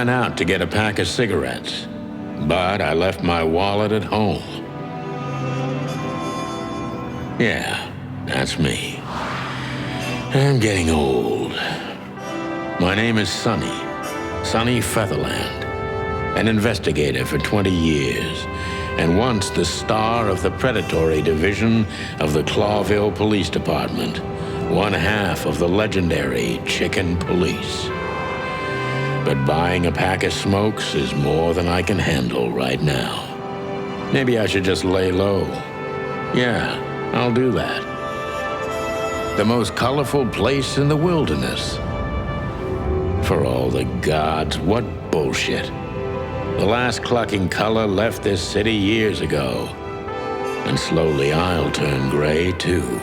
ran out to get a pack of cigarettes, but I left my wallet at home. Yeah, that's me. I'm getting old. My name is Sonny Featherland, an investigator for 20 years, and once the star of the predatory division of the Clawville Police Department, one half of the legendary Chicken Police. But buying a pack of smokes is more than I can handle right now. Maybe I should just lay low. Yeah, I'll do that. The most colorful place in the wilderness. For all the gods, what bullshit. The last clucking color left this city years ago. And slowly I'll turn gray too.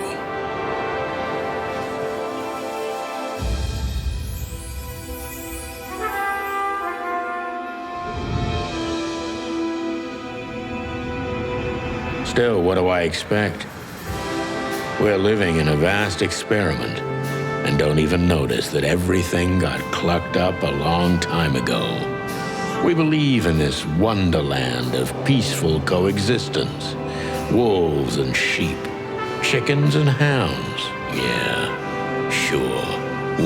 Still, what do I expect? We're living in a vast experiment, and don't even notice that everything got clucked up a long time ago. We believe in this wonderland of peaceful coexistence. Wolves and sheep, chickens and hounds. Yeah, sure,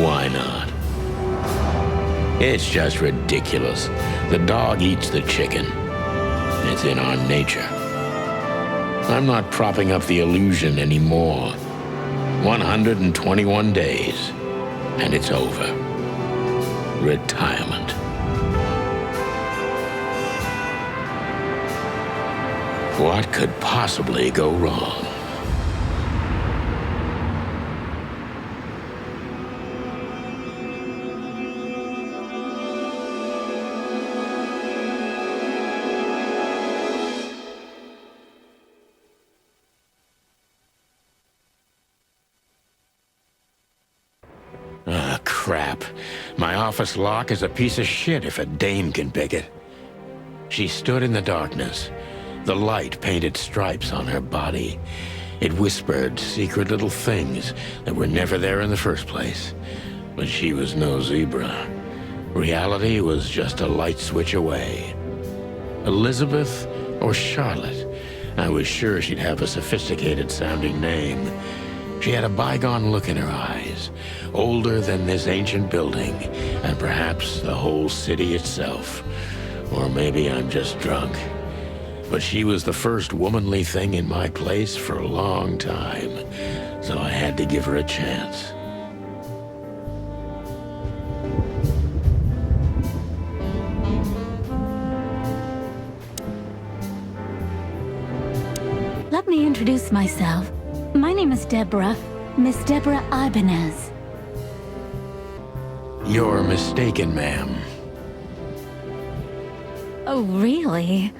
why not? It's just ridiculous. The dog eats the chicken. It's in our nature. I'm not propping up the illusion anymore. 121 days, and it's over. Retirement. What could possibly go wrong? Ah, crap. My office lock is a piece of shit if a dame can pick it. She stood in the darkness. The light painted stripes on her body. It whispered secret little things that were never there in the first place. But she was no zebra. Reality was just a light switch away. Elizabeth or Charlotte? I was sure she'd have a sophisticated-sounding name. She had a bygone look in her eyes, older than this ancient building, and perhaps the whole city itself. Or maybe I'm just drunk. But she was the first womanly thing in my place for a long time, so I had to give her a chance. Let me introduce myself. My name is Deborah, Miss Deborah Ibanez. You're mistaken, ma'am. Oh, really?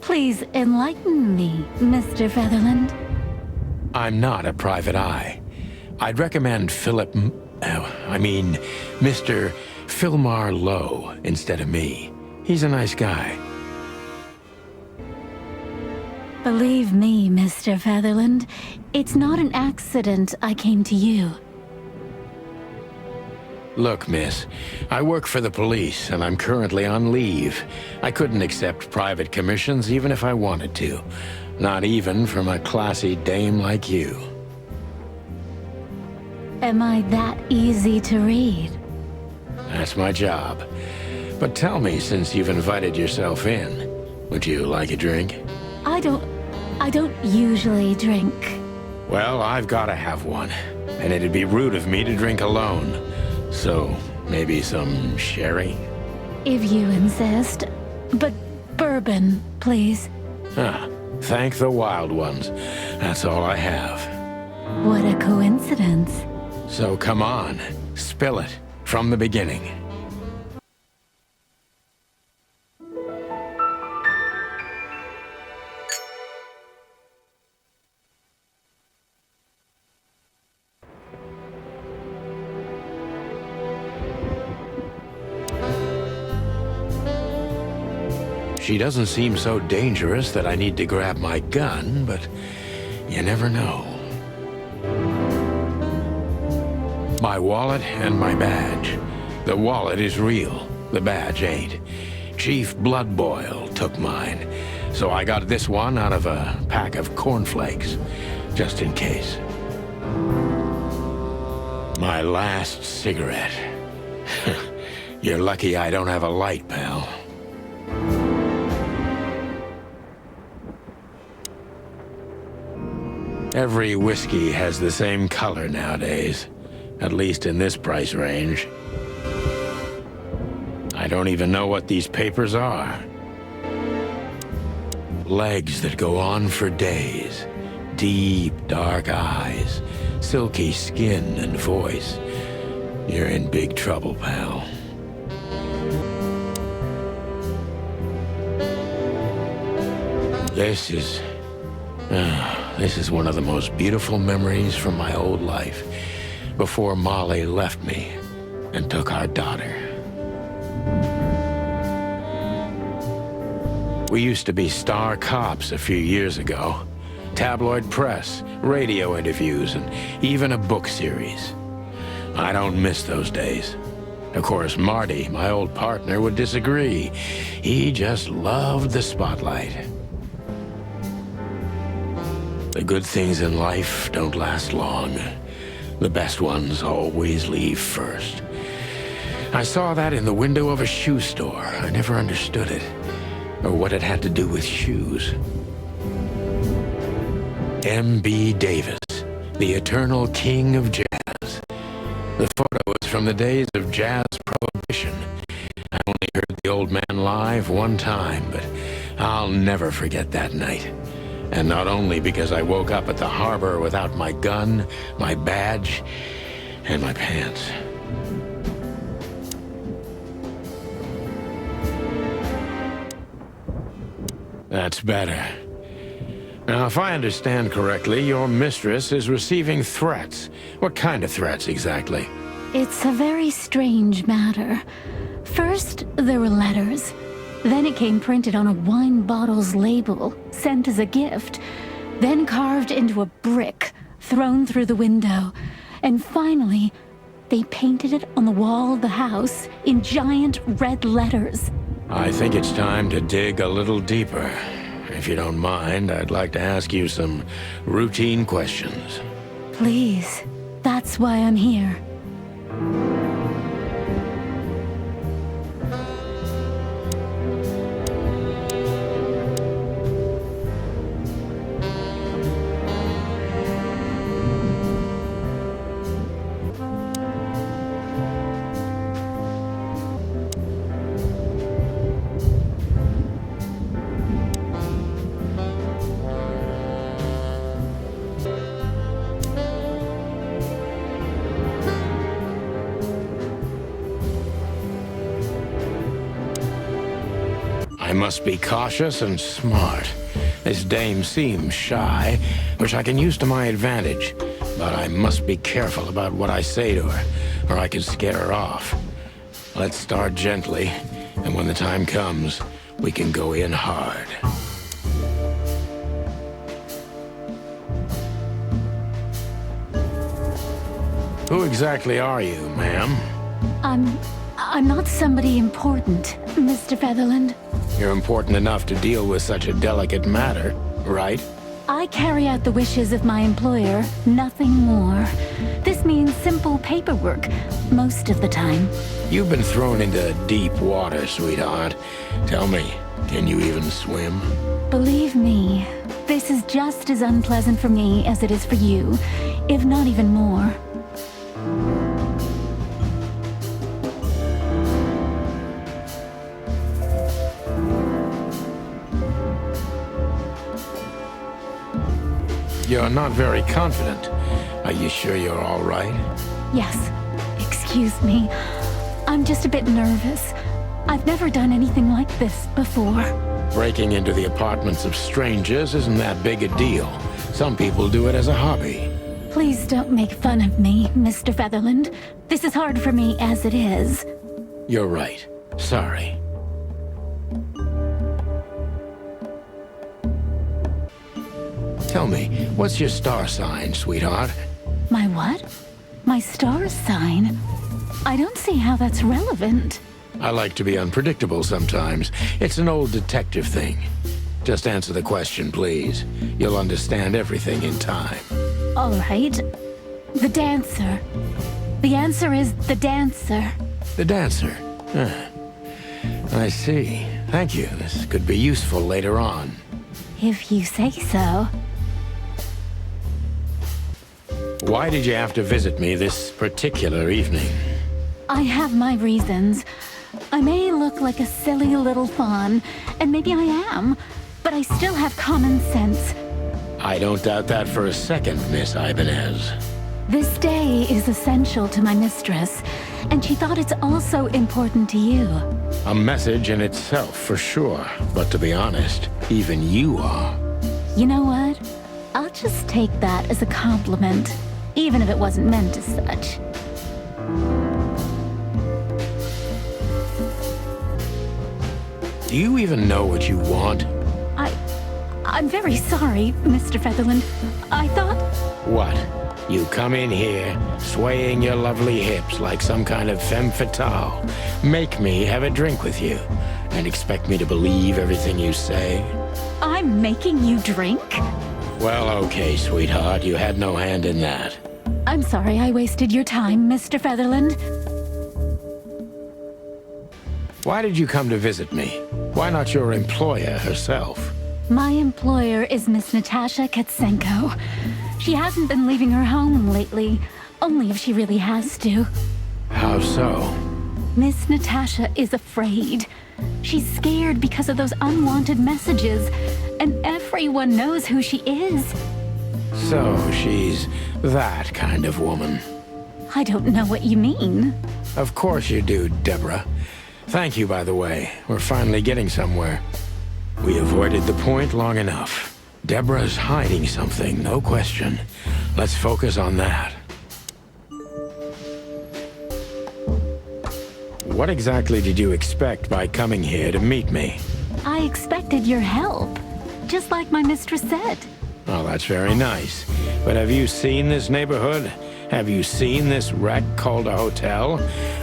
Please enlighten me, Mr. Featherland. I'm not a private eye. I'd recommend Mr. Philmar Lowe instead of me. He's a nice guy. Believe me, Mr. Featherland, it's not an accident I came to you. Look, miss, I work for the police, and I'm currently on leave. I couldn't accept private commissions even if I wanted to. Not even from a classy dame like you. Am I that easy to read? That's my job. But tell me, since you've invited yourself in, would you like a drink? I don't usually drink. Well, I've got to have one, and it'd be rude of me to drink alone. So, maybe some sherry? If you insist. But bourbon, please. Ah, thank the wild ones. That's all I have. What a coincidence. So come on, spill it from the beginning. She doesn't seem so dangerous that I need to grab my gun, but you never know. My wallet and my badge. The wallet is real. The badge ain't. Chief Blood Boil took mine, so I got this one out of a pack of cornflakes, just in case. My last cigarette. You're lucky I don't have a light, pal. Every whiskey has the same color nowadays, at least in this price range. I don't even know what these papers are. Legs that go on for days, deep, dark eyes, silky skin and voice. You're in big trouble, pal. This is one of the most beautiful memories from my old life, before Molly left me and took our daughter. We used to be star cops a few years ago. Tabloid press, radio interviews, and even a book series. I don't miss those days. Of course, Marty, my old partner, would disagree. He just loved the spotlight. The good things in life don't last long. The best ones always leave first. I saw that in the window of a shoe store. I never understood it, or what it had to do with shoes. M.B. Davis, the eternal king of jazz. The photo is from the days of jazz prohibition. I only heard the old man live one time, but I'll never forget that night. And not only because I woke up at the harbor without my gun, my badge, and my pants. That's better. Now, if I understand correctly, your mistress is receiving threats. What kind of threats, exactly? It's a very strange matter. First, there were letters. Then it came printed on a wine bottle's label, sent as a gift. Then carved into a brick, thrown through the window. And finally, they painted it on the wall of the house in giant red letters. I think it's time to dig a little deeper. If you don't mind, I'd like to ask you some routine questions. Please, that's why I'm here. I must be cautious and smart. This dame seems shy, which I can use to my advantage. But I must be careful about what I say to her, or I could scare her off. Let's start gently, and when the time comes, we can go in hard. Who exactly are you, ma'am? I'm not somebody important, Mr. Featherland. You're important enough to deal with such a delicate matter, right? I carry out the wishes of my employer, nothing more. This means simple paperwork, most of the time. You've been thrown into deep water, sweetheart. Tell me, can you even swim? Believe me, this is just as unpleasant for me as it is for you, if not even more. You're not very confident. Are you sure you're all right? Yes. Excuse me. I'm just a bit nervous. I've never done anything like this before. Breaking into the apartments of strangers isn't that big a deal. Some people do it as a hobby. Please don't make fun of me, Mr. Featherland. This is hard for me as it is. You're right. Sorry. Tell me, what's your star sign, sweetheart? My what? My star sign? I don't see how that's relevant. I like to be unpredictable sometimes. It's an old detective thing. Just answer the question, please. You'll understand everything in time. All right. The dancer. The answer is the dancer. The dancer? I see. Thank you. This could be useful later on. If you say so. Why did you have to visit me this particular evening? I have my reasons. I may look like a silly little fawn, and maybe I am, but I still have common sense. I don't doubt that for a second, Miss Ibanez. This day is essential to my mistress, and she thought it's also important to you. A message in itself, for sure. But to be honest, even you are. You know what? I'll just take that as a compliment, even if it wasn't meant as such. Do you even know what you want? I'm very sorry, Mr. Featherland. I thought... What? You come in here, swaying your lovely hips like some kind of femme fatale, make me have a drink with you, and expect me to believe everything you say? I'm making you drink? Well, okay, sweetheart, you had no hand in that. I'm sorry I wasted your time, Mr. Featherland. Why did you come to visit me? Why not your employer herself? My employer is Miss Natasha Katsenko. She hasn't been leaving her home lately, only if she really has to. How so? Miss Natasha is afraid. She's scared because of those unwanted messages, and everyone knows who she is. So she's that kind of woman. I don't know what you mean. Of course you do, Deborah. Thank you, by the way. We're finally getting somewhere. We avoided the point long enough. Deborah's hiding something, no question. Let's focus on that. What exactly did you expect by coming here to meet me? I expected your help, just like my mistress said. Oh, that's very nice. But have you seen this neighborhood? Have you seen this wreck called a hotel?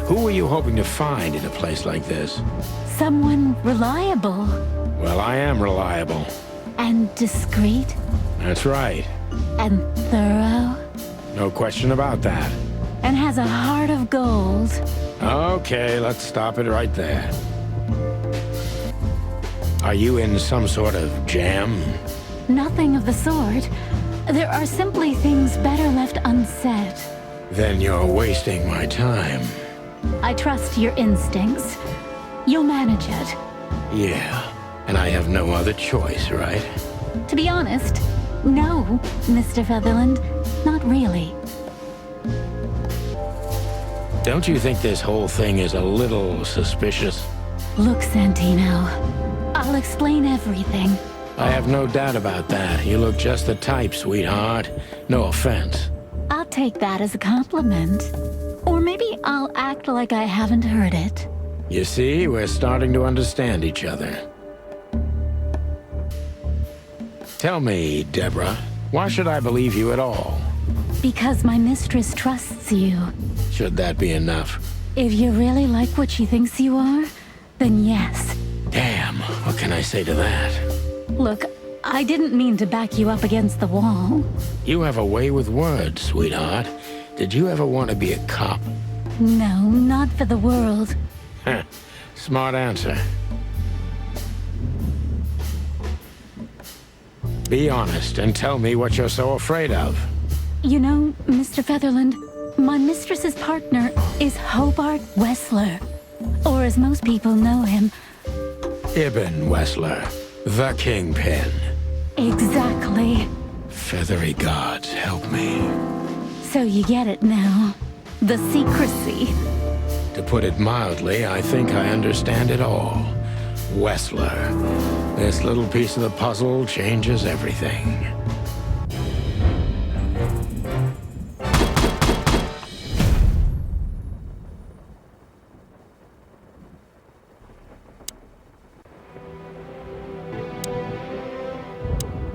Who were you hoping to find in a place like this? Someone reliable. Well, I am reliable. And discreet. That's right. And thorough. No question about that. And has a heart of gold. Okay, let's stop it right there. Are you in some sort of jam? Nothing of the sort. There are simply things better left unsaid. Then you're wasting my time. I trust your instincts. You'll manage it. Yeah, and I have no other choice, right? To be honest, no, Mr. Featherland. Not really. Don't you think this whole thing is a little suspicious? Look, Santino, I'll explain everything. I have no doubt about that. You look just the type, sweetheart. No offense. I'll take that as a compliment. Or maybe I'll act like I haven't heard it. You see, we're starting to understand each other. Tell me, Deborah, why should I believe you at all? Because my mistress trusts you. Should that be enough? If you really like what she thinks you are, then yes. Damn, what can I say to that? Look, I didn't mean to back you up against the wall. You have a way with words, sweetheart. Did you ever want to be a cop? No, not for the world. Heh, smart answer. Be honest and tell me what you're so afraid of. You know, Mr. Featherland, my mistress's partner is Hobart Wessler. Or as most people know him... Ibn Wessler, the Kingpin. Exactly. Feathery gods, help me. So you get it now. The secrecy. To put it mildly, I think I understand it all. Wessler. This little piece of the puzzle changes everything.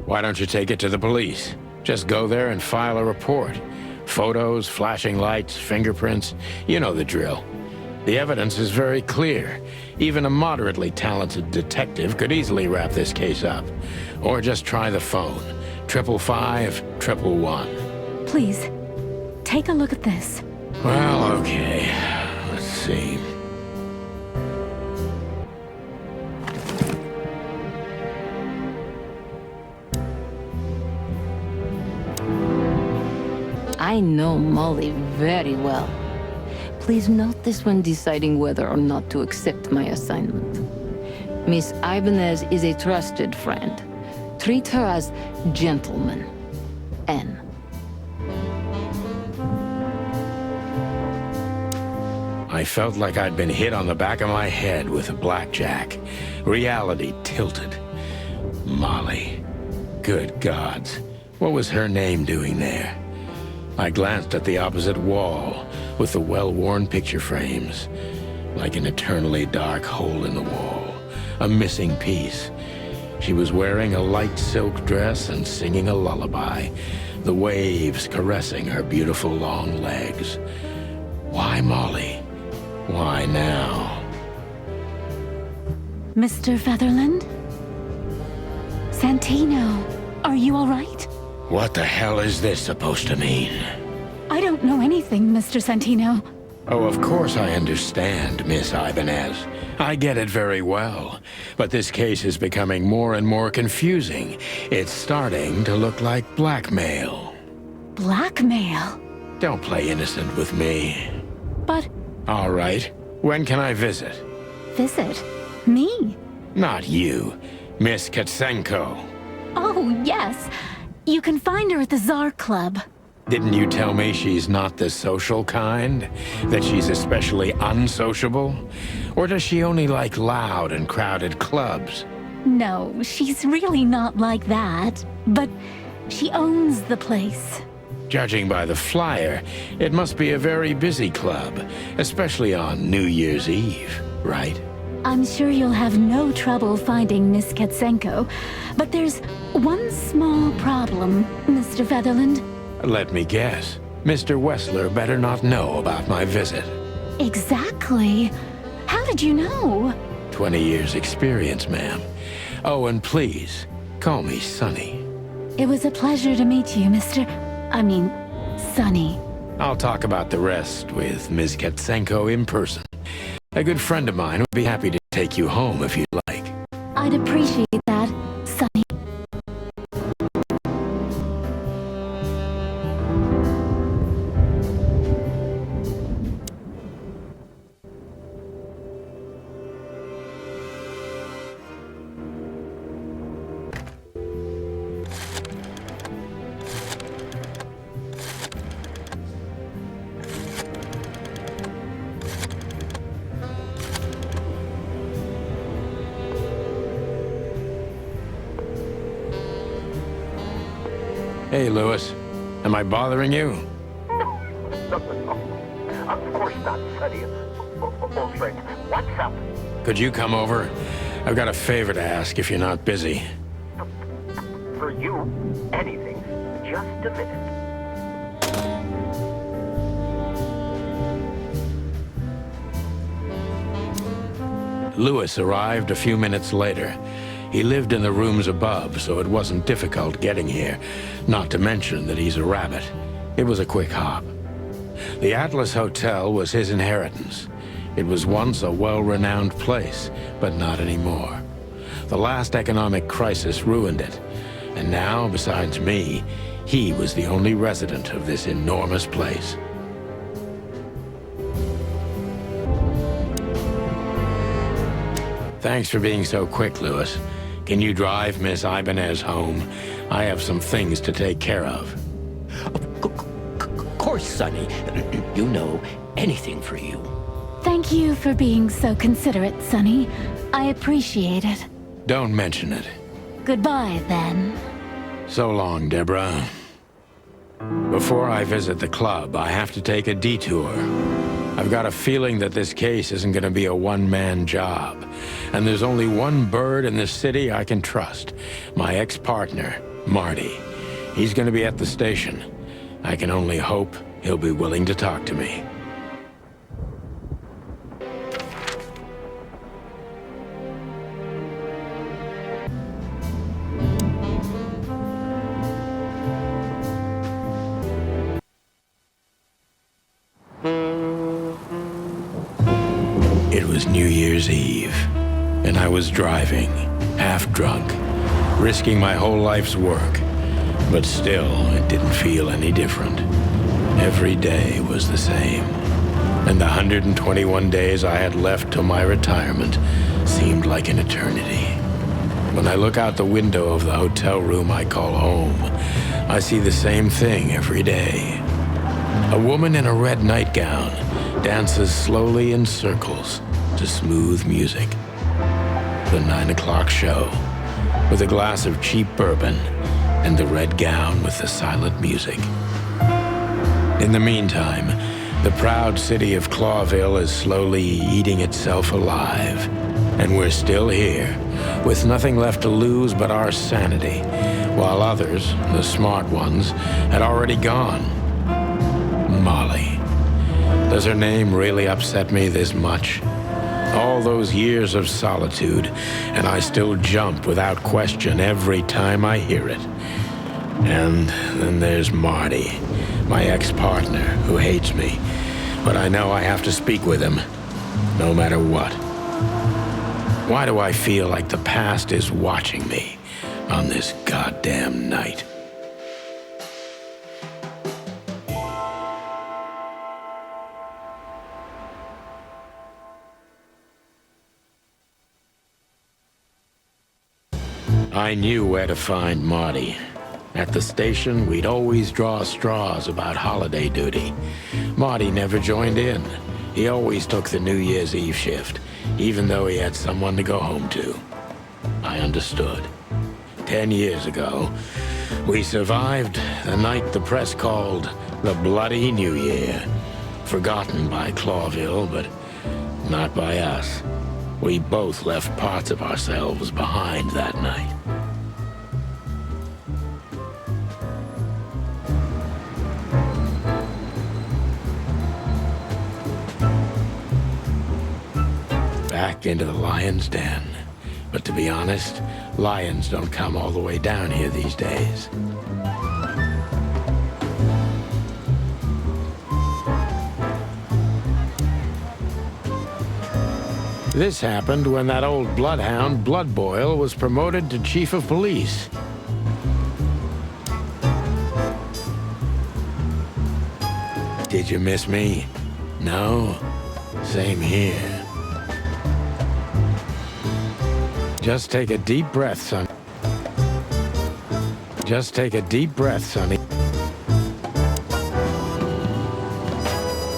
Why don't you take it to the police? Just go there and file a report. Photos, flashing lights, fingerprints, you know the drill. The evidence is very clear. Even a moderately talented detective could easily wrap this case up. Or just try the phone. 555-111. Please, take a look at this. Well, okay. Let's see. I know Molly very well. Please note this when deciding whether or not to accept my assignment. Miss Ibanez is a trusted friend. Treat her as gentleman. N. I felt like I'd been hit on the back of my head with a blackjack. Reality tilted. Molly. Good gods. What was her name doing there? I glanced at the opposite wall with the well-worn picture frames. Like an eternally dark hole in the wall. A missing piece. She was wearing a light silk dress and singing a lullaby. The waves caressing her beautiful long legs. Why Molly? Why now? Mr. Featherland? Santino, are you all right? What the hell is this supposed to mean? I don't know anything, Mr. Santino. Oh, of course I understand, Miss Ibanez. I get it very well. But this case is becoming more and more confusing. It's starting to look like blackmail. Blackmail? Don't play innocent with me. But... All right. When can I visit? Visit? Me? Not you. Miss Katsenko. Oh, yes. You can find her at the Tsar Club. Didn't you tell me she's not the social kind? That she's especially unsociable? Or does she only like loud and crowded clubs? No, she's really not like that. But she owns the place. Judging by the flyer, it must be a very busy club, especially on New Year's Eve, right? I'm sure you'll have no trouble finding Miss Katsenko, but there's one small problem, Mr. Featherland. Let me guess. Mr. Wessler better not know about my visit. Exactly. How did you know? 20 years experience, ma'am. Oh, and please, call me Sonny. It was a pleasure to meet you, Sonny. I'll talk about the rest with Ms. Katsenko in person. A good friend of mine would be happy to take you home if you'd like. I'd appreciate that, Sonny. Hey, Lewis. Am I bothering you? No. Of course not, Sonny. Old friend, what's up? Could you come over? I've got a favor to ask if you're not busy. For you, anything. Just a minute. Lewis arrived a few minutes later. He lived in the rooms above, so it wasn't difficult getting here, not to mention that he's a rabbit. It was a quick hop. The Atlas Hotel was his inheritance. It was once a well-renowned place, but not anymore. The last economic crisis ruined it, and now, besides me, he was the only resident of this enormous place. Thanks for being so quick, Lewis. Can you drive Miss Ibanez home? I have some things to take care of. Of course, Sonny. You know, anything for you. Thank you for being so considerate, Sonny. I appreciate it. Don't mention it. Goodbye, then. So long, Deborah. Before I visit the club, I have to take a detour. I've got a feeling that this case isn't going to be a one-man job. And there's only one bird in this city I can trust. My ex-partner, Marty. He's going to be at the station. I can only hope he'll be willing to talk to me. was New Year's Eve, and I was driving, half drunk, risking my whole life's work. But still, it didn't feel any different. Every day was the same. And the 121 days I had left till my retirement seemed like an eternity. When I look out the window of the hotel room I call home, I see the same thing every day. A woman in a red nightgown dances slowly in circles to smooth music. The 9 o'clock show, with a glass of cheap bourbon and the red gown with the silent music. In the meantime, the proud city of Clawville is slowly eating itself alive. And we're still here, with nothing left to lose but our sanity, while others, the smart ones, had already gone. Molly. Does her name really upset me this much? All those years of solitude, and I still jump without question every time I hear it. And then there's Marty, my ex-partner, who hates me. But I know I have to speak with him, no matter what. Why do I feel like the past is watching me on this goddamn night? I knew where to find Marty. At the station, we'd always draw straws about holiday duty. Marty never joined in. He always took the New Year's Eve shift, even though he had someone to go home to. I understood. 10 years ago, we survived the night the press called the Bloody New Year. Forgotten by Clawville, but not by us. We both left parts of ourselves behind that night. Back into the lion's den. But to be honest, lions don't come all the way down here these days. This happened when that old bloodhound, Blood Boil, was promoted to chief of police. Did you miss me? No? Same here. Just take a deep breath, son. Just take a deep breath, Sonny.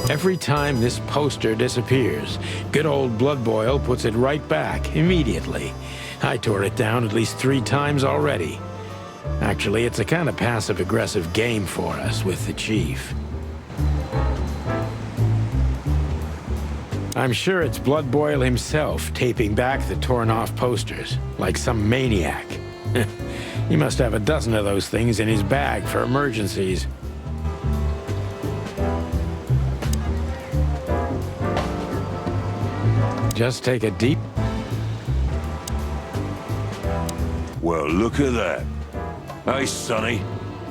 Every time this poster disappears, good old Blood Boil puts it right back, immediately. I tore it down at least 3 times already. Actually, it's a kind of passive-aggressive game for us with the chief. I'm sure it's Blood Boil himself taping back the torn-off posters, like some maniac. He must have a dozen of those things in his bag for emergencies. Just take a deep... Well, look at that. Hey, Sonny,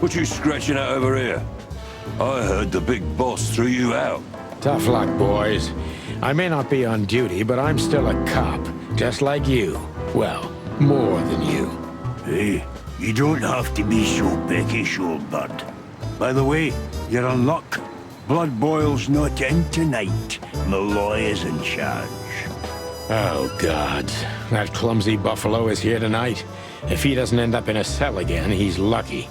what you scratching out over here? I heard the big boss threw you out. Tough luck, boys. I may not be on duty, but I'm still a cop, just like you. Well, more than you. Hey, you don't have to be so peckish, old bud. By the way, you're in luck. Blood Boil's not in tonight. Malloy is in charge. Oh, God. That clumsy buffalo is here tonight. If he doesn't end up in a cell again, he's lucky.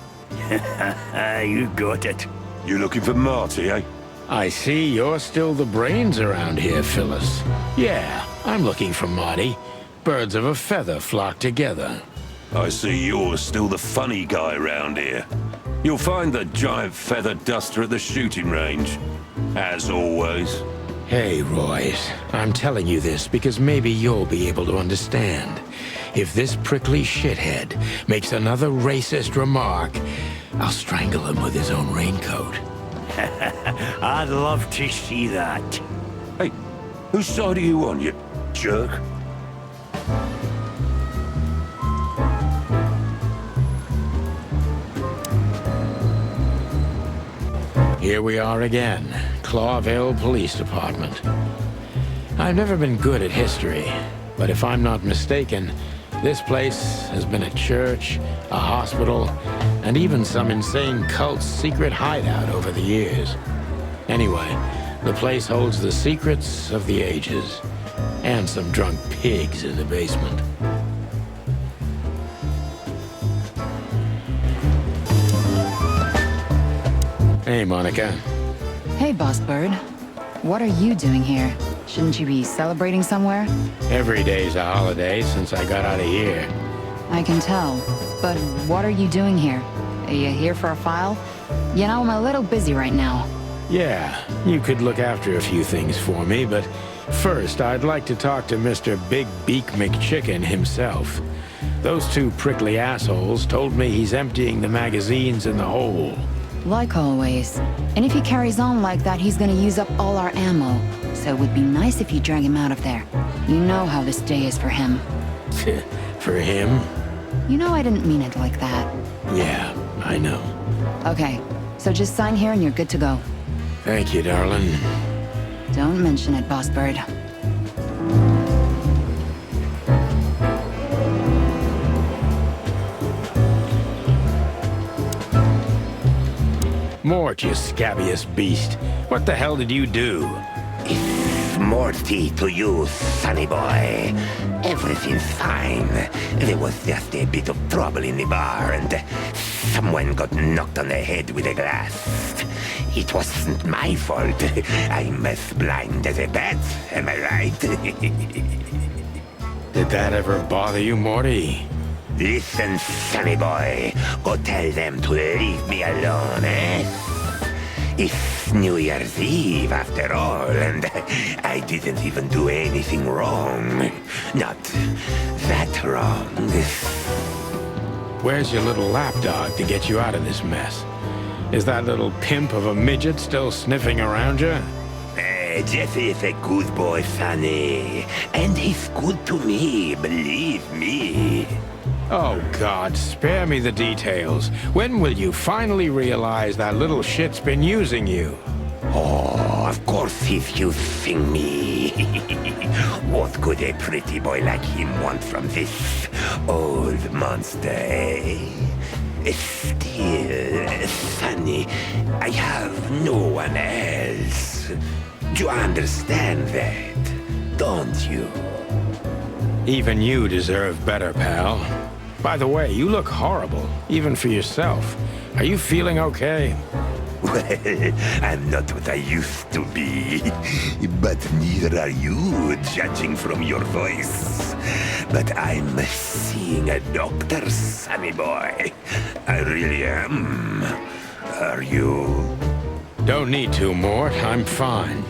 You got it. You looking for Marty, eh? I see you're still the brains around here, Phyllis. Yeah, I'm looking for Marty. Birds of a feather flock together. I see you're still the funny guy around here. You'll find the giant feather duster at the shooting range. As always. Hey, Royce. I'm telling you this because maybe you'll be able to understand. If this prickly shithead makes another racist remark, I'll strangle him with his own raincoat. I'd love to see that. Hey, whose side are you on, you jerk? Here we are again, Clawville Police Department. I've never been good at history, but if I'm not mistaken, this place has been a church, a hospital, and even some insane cult's secret hideout over the years. Anyway, the place holds the secrets of the ages, and some drunk pigs in the basement. Hey, Monica. Hey, Boss Bird. What are you doing here? Shouldn't you be celebrating somewhere? Every day's a holiday since I got out of here. I can tell. But what are you doing here? Are you here for a file? You know, I'm a little busy right now. Yeah, you could look after a few things for me, but first I'd like to talk to Mr. Big Beak McChicken himself. Those two prickly assholes told me he's emptying the magazines in the hole. Like always. And if he carries on like that, he's gonna use up all our ammo. So it would be nice if you drag him out of there. You know how this day is for him. For him? You know I didn't mean it like that. Yeah, I know. Okay, so just sign here and you're good to go. Thank you, darling. Don't mention it, Boss Bird. Mort, you scabbiest beast. What the hell did you do? It's Morty to you, sonny boy. Everything's fine. There was just a bit of trouble in the bar and someone got knocked on the head with a glass. It wasn't my fault. I'm as blind as a bat, am I right? Did that ever bother you, Morty? Listen, sonny boy. Go tell them to leave me alone, eh? It's New Year's Eve, after all, and I didn't even do anything wrong. Not that wrong. Where's your little lapdog to get you out of this mess? Is that little pimp of a midget still sniffing around you? Jesse is a good boy, sonny. And he's good to me, believe me. Oh, God, spare me the details. When will you finally realize that little shit's been using you? Oh, of course he's using me. What could a pretty boy like him want from this old monster, eh? Still, Sonny, I have no one else. You understand that, don't you? Even you deserve better, pal. By the way, you look horrible, even for yourself. Are you feeling okay? Well, I'm not what I used to be. But neither are you, judging from your voice. But I'm seeing a doctor, sonny boy. I really am. Are you? Don't need to, Mort. I'm fine.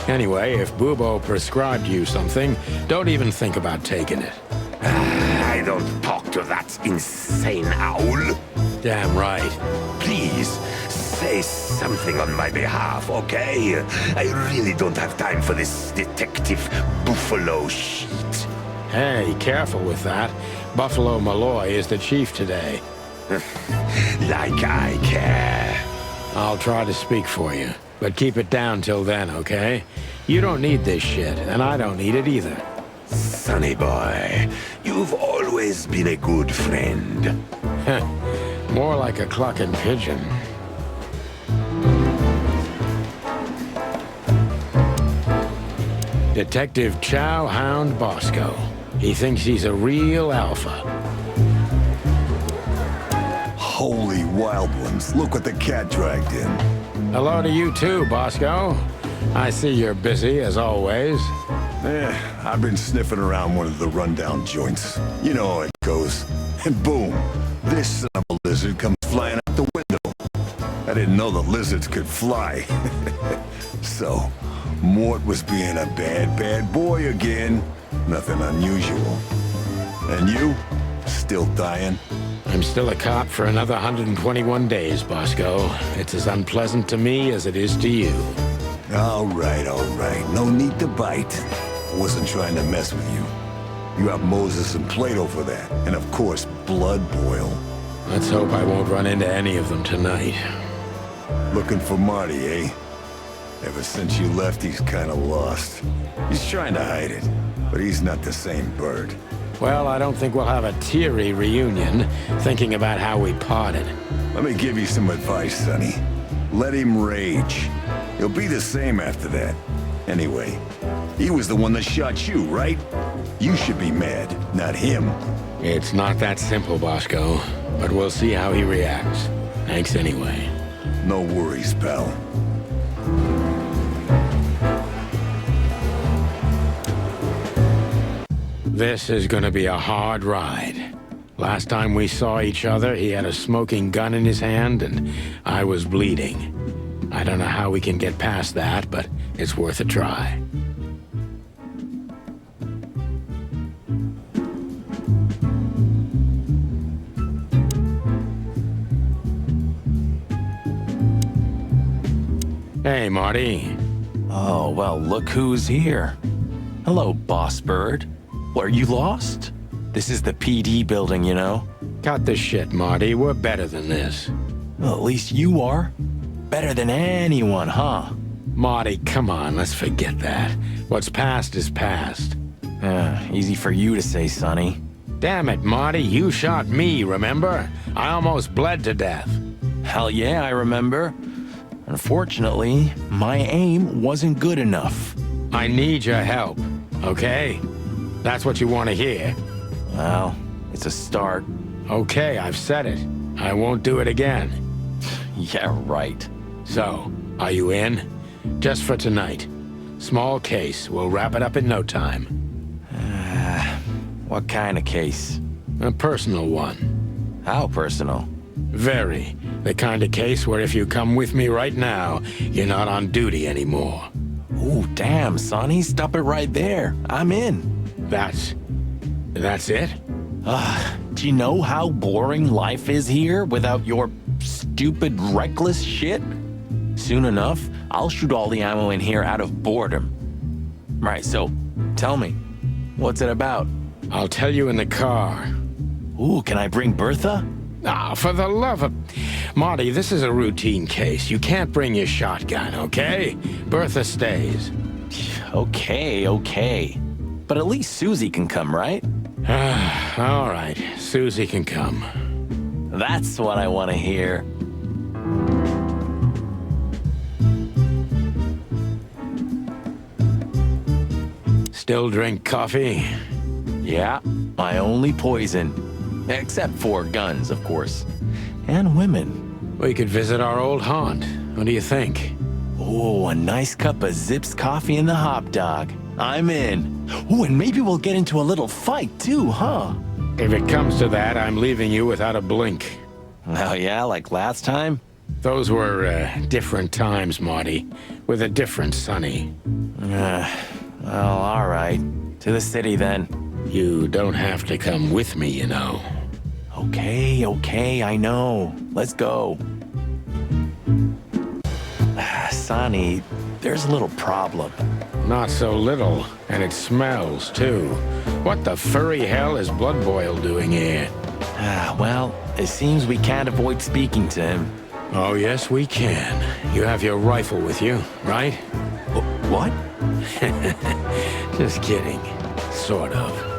Anyway, if Bubo prescribed you something, don't even think about taking it. I don't talk to that insane owl. Damn right. Please, say something on my behalf, okay? I really don't have time for this detective buffalo shit. Hey, careful with that. Buffalo Malloy is the chief today. Like I care. I'll try to speak for you, but keep it down till then, okay? You don't need this shit, and I don't need it either. Sonny boy, you've always been a good friend. More like a clucking pigeon. Detective Chow Hound Bosco. He thinks he's a real alpha. Holy wild ones, look what the cat dragged in. Hello to you too, Bosco. I see you're busy, as always. I've been sniffing around one of the rundown joints. You know how it goes. And boom, this son of a lizard comes flying out the window. I didn't know the lizards could fly. So, Mort was being a bad boy again. Nothing unusual. And you? Still dying? I'm still a cop for another 121 days, Bosco. It's as unpleasant to me as it is to you. All right. No need to bite. I wasn't trying to mess with you. You have Moses and Plato for that. And of course, Blood Boil. Let's hope I won't run into any of them tonight. Looking for Marty, eh? Ever since you left, he's kinda lost. He's trying to hide it, but he's not the same bird. Well, I don't think we'll have a teary reunion, thinking about how we parted. Let me give you some advice, Sonny. Let him rage. He'll be the same after that. Anyway, he was the one that shot you, right? You should be mad, not him. It's not that simple, Bosco, but we'll see how he reacts. Thanks anyway. No worries, pal. This is gonna be a hard ride. Last time we saw each other, he had a smoking gun in his hand, and I was bleeding. I don't know how we can get past that, but it's worth a try. Hey, Marty. Oh, well, look who's here. Hello, Boss Bird. Are you lost? This is the PD building, you know? Cut the shit, Marty. We're better than this. Well, at least you are. Better than anyone, huh? Marty, come on, let's forget that. What's past is past. Easy for you to say, Sonny. Damn it, Marty, you shot me, remember? I almost bled to death. Hell yeah, I remember. Unfortunately, my aim wasn't good enough. I need your help, okay? That's what you want to hear. Well, it's a start. Okay, I've said it. I won't do it again. Yeah, right. So, are you in? Just for tonight. Small case. We'll wrap it up in no time. What kind of case? A personal one. How personal? Very. The kind of case where if you come with me right now, you're not on duty anymore. Ooh, damn, Sonny, stop it right there. I'm in. That's it? Do you know how boring life is here without your stupid, reckless shit? Soon enough, I'll shoot all the ammo in here out of boredom. Right, so, tell me, what's it about? I'll tell you in the car. Ooh, can I bring Bertha? Ah, for the love of... Marty, this is a routine case. You can't bring your shotgun, okay? Bertha stays. Okay. But at least Susie can come, right? All right, Susie can come. That's what I want to hear. Still drink coffee? Yeah, my only poison. Except for guns, of course. And women. We could visit our old haunt. What do you think? Oh, a nice cup of Zips coffee and the hot dog. I'm in. Oh, and maybe we'll get into a little fight too, huh? If it comes to that, I'm leaving you without a blink. Oh yeah, like last time? Those were different times, Marty. With a different Sonny. Well, all right. To the city then. You don't have to come with me, you know. Okay, I know. Let's go. Sonny, there's a little problem. Not so little, and it smells, too. What the furry hell is Blood Boil doing here? Well, it seems we can't avoid speaking to him. Oh, yes, we can. You have your rifle with you, right? What? Just kidding. Sort of.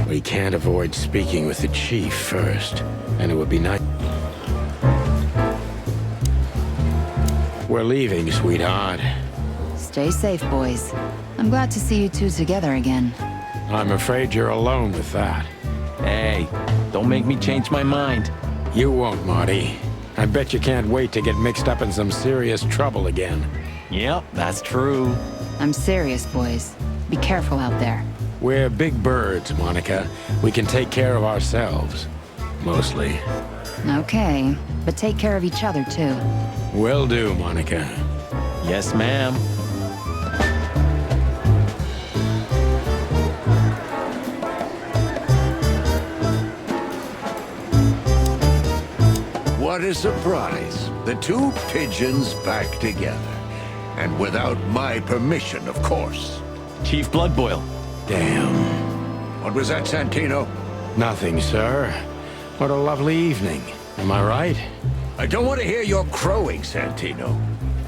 We can't avoid speaking with the chief first, and it would be nice. We're leaving, sweetheart. Stay safe, boys. I'm glad to see you two together again. I'm afraid you're alone with that. Hey, don't make me change my mind. You won't, Marty. I bet you can't wait to get mixed up in some serious trouble again. Yep, that's true. I'm serious, boys. Be careful out there. We're big birds, Monica. We can take care of ourselves. Mostly. Okay, but take care of each other, too. Will do, Monica. Yes, ma'am. What a surprise. The two pigeons back together. And without my permission, of course. Chief Bloodboil. Damn. What was that, Santino? Nothing, sir. What a lovely evening. Am I right? I don't want to hear your crowing, Santino.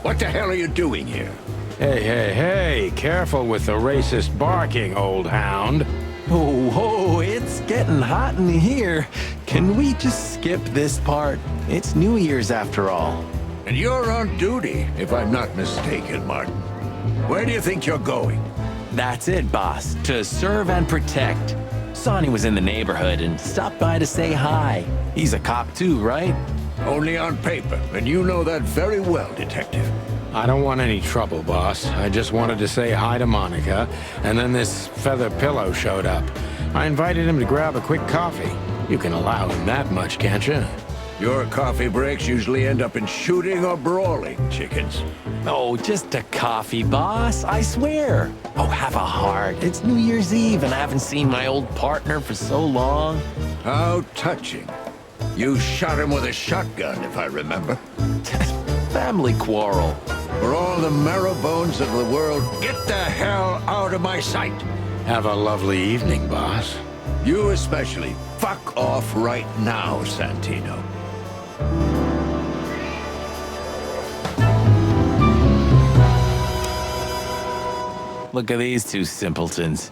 What the hell are you doing here? Hey, careful with the racist barking, old hound. Oh, it's getting hot in here. Can we just skip this part? It's New Year's after all. And you're on duty, if I'm not mistaken, Martin. Where do you think you're going? That's it, boss. To serve and protect. Sonny was in the neighborhood and stopped by to say hi. He's a cop too, right? Only on paper, and you know that very well, Detective. I don't want any trouble, boss. I just wanted to say hi to Monica, and then this feather pillow showed up. I invited him to grab a quick coffee. You can allow him that much, can't you? Your coffee breaks usually end up in shooting or brawling, chickens. Oh, just a coffee, boss, I swear. Oh, have a heart. It's New Year's Eve and I haven't seen my old partner for so long. How touching. You shot him with a shotgun, if I remember. Family quarrel. For all the marrow bones of the world, get the hell out of my sight. Have a lovely evening, boss. You especially. Fuck off right now, Santino. Look at these two simpletons.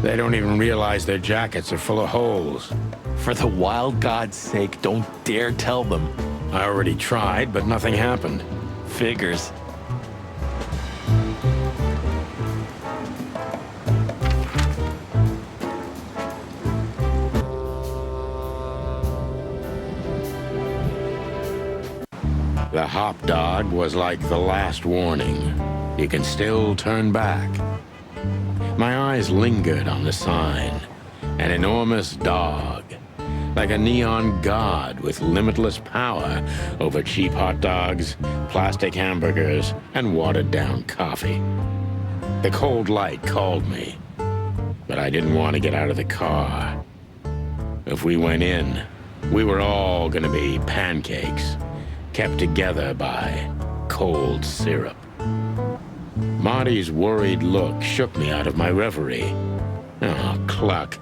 They don't even realize their jackets are full of holes. For the wild God's sake, don't dare tell them. I already tried, but nothing happened. Figures. The hop dog was like the last warning. You can still turn back. My eyes lingered on the sign. An enormous dog. Like a neon god with limitless power over cheap hot dogs, plastic hamburgers, and watered-down coffee. The cold light called me, but I didn't want to get out of the car. If we went in, we were all gonna be pancakes, kept together by cold syrup. Marty's worried look shook me out of my reverie. Oh, cluck.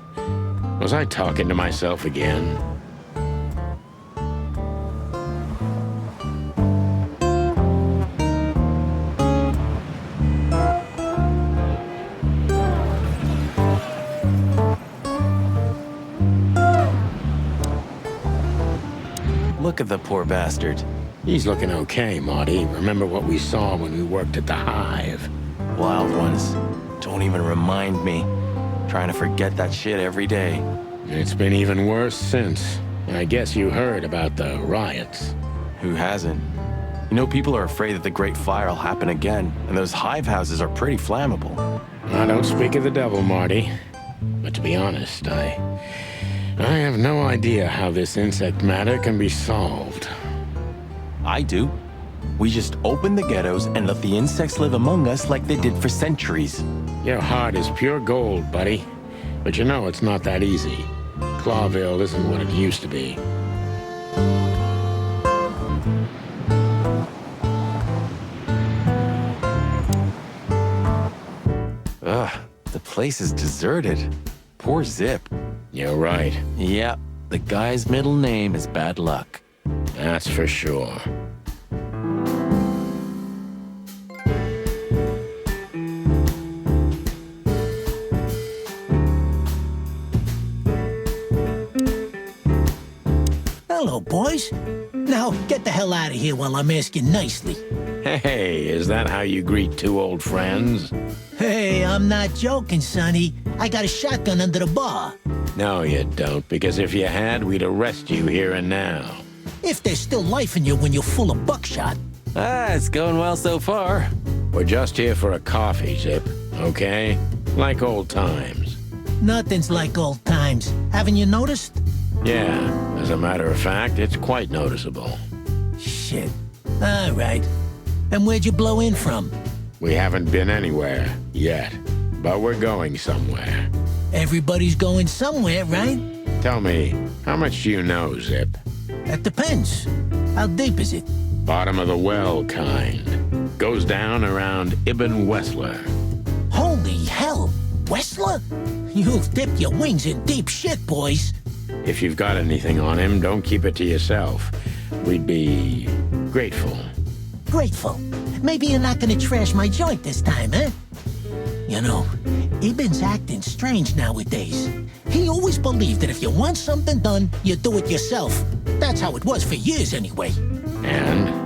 Was I talking to myself again? Look at the poor bastard. He's looking okay, Marty. Remember what we saw when we worked at the Hive? Wild ones. Don't even remind me. Trying to forget that shit every day. It's been even worse since. I guess you heard about the riots. Who hasn't? You know, people are afraid that the Great Fire will happen again, and those hive houses are pretty flammable. I don't speak of the devil, Marty. But to be honest, I have no idea how this insect matter can be solved. I do. We just open the ghettos and let the insects live among us like they did for centuries. Your heart is pure gold, buddy. But you know it's not that easy. Clawville isn't what it used to be. Ugh, the place is deserted. Poor Zip. You're right. Yeah, the guy's middle name is Bad Luck. That's for sure. Hello, boys. Now, get the hell out of here while I'm asking nicely. Hey, is that how you greet two old friends? Hey, I'm not joking, Sonny. I got a shotgun under the bar. No, you don't, because if you had, we'd arrest you here and now. If there's still life in you when you're full of buckshot. It's going well so far. We're just here for a coffee, Zip, okay? Like old times. Nothing's like old times. Haven't you noticed? Yeah, as a matter of fact, it's quite noticeable. Shit. All right. And where'd you blow in from? We haven't been anywhere yet, but we're going somewhere. Everybody's going somewhere, right? Tell me, how much do you know, Zip? That depends. How deep is it? Bottom of the well kind. Goes down around Ibn Wessler. Holy hell! Wessler? You've dipped your wings in deep shit, boys. If you've got anything on him, don't keep it to yourself. We'd be grateful. Grateful. Maybe you're not gonna trash my joint this time, eh? You know, Ibn's acting strange nowadays. He always believed that if you want something done, you do it yourself. That's how it was for years anyway. And?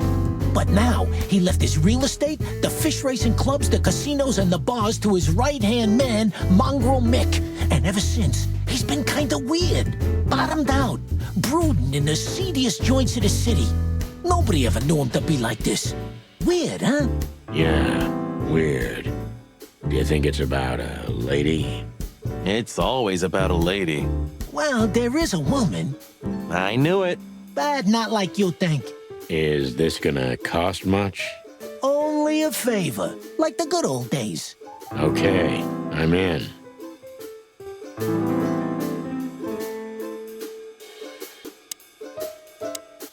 But now, he left his real estate, the fish racing clubs, the casinos, and the bars to his right-hand man, Mongrel Mick. And ever since, he's been kinda weird. Bottomed out, brooding in the seediest joints of the city. Nobody ever knew him to be like this. Weird, huh? Yeah, weird. Do you think it's about a lady? It's always about a lady. Well, there is a woman. I knew it. But not like you think. Is this gonna cost much? Only a favor, like the good old days. Okay, I'm in.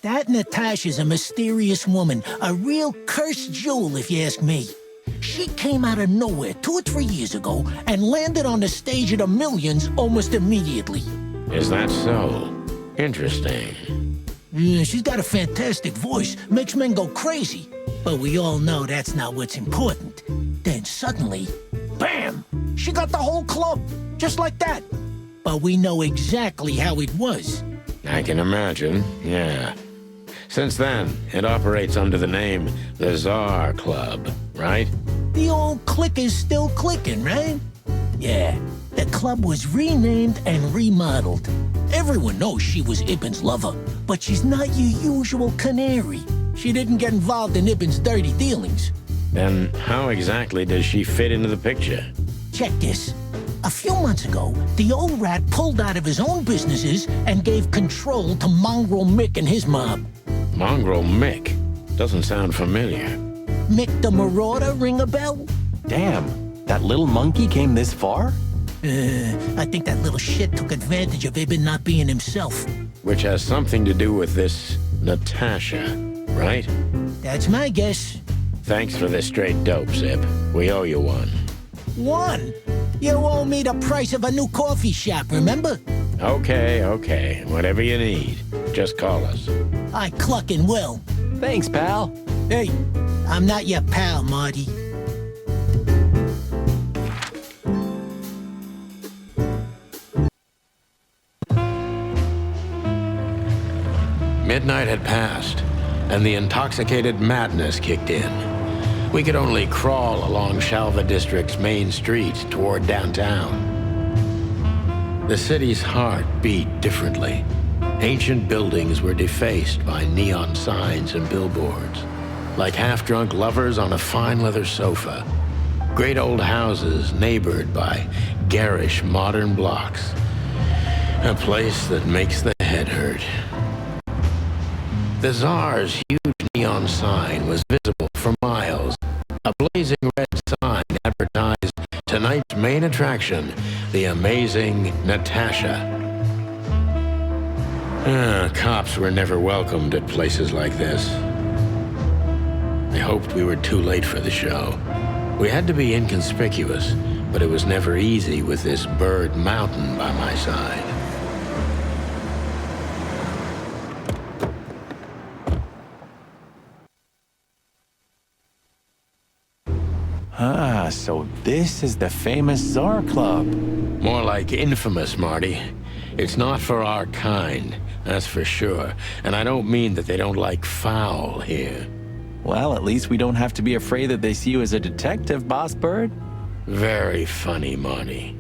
That Natasha's a mysterious woman, a real cursed jewel if you ask me. She came out of nowhere 2 or 3 years ago and landed on the stage of the millions almost immediately. Is that so? Interesting. Yeah, she's got a fantastic voice, makes men go crazy. But we all know that's not what's important. Then suddenly, bam! She got the whole club, just like that. But we know exactly how it was. I can imagine, yeah. Since then, it operates under the name the Czar Club, right? The old click is still clicking, right? Yeah, the club was renamed and remodeled. Everyone knows she was Ibn's lover, but she's not your usual canary. She didn't get involved in Ibn's dirty dealings. Then how exactly does she fit into the picture? Check this. A few months ago, the old rat pulled out of his own businesses and gave control to Mongrel Mick and his mob. Mongrel Mick? Doesn't sound familiar. Mick the Marauder ring a bell? Damn, that little monkey came this far? I think that little shit took advantage of Ibn not being himself. Which has something to do with this Natasha, right? That's my guess. Thanks for the straight dope, Zip. We owe you one. One? You owe me the price of a new coffee shop, remember? Okay. Whatever you need. Just call us. I cluckin' will. Thanks, pal. Hey, I'm not your pal, Marty. Midnight had passed, and the intoxicated madness kicked in. We could only crawl along Shalva District's main street toward downtown. The city's heart beat differently. Ancient buildings were defaced by neon signs and billboards, like half-drunk lovers on a fine leather sofa. Great old houses neighbored by garish modern blocks. A place that makes the head hurt. The Tsar's huge neon sign was visible for miles. A blazing red sign advertised tonight's main attraction, the amazing Natasha. Cops were never welcomed at places like this. I hoped we were too late for the show. We had to be inconspicuous, but it was never easy with this bird mountain by my side. Ah, so this is the famous Tsar Club. More like infamous, Marty. It's not for our kind, that's for sure. And I don't mean that they don't like foul here. Well, at least we don't have to be afraid that they see you as a detective, Boss Bird. Very funny, Marty.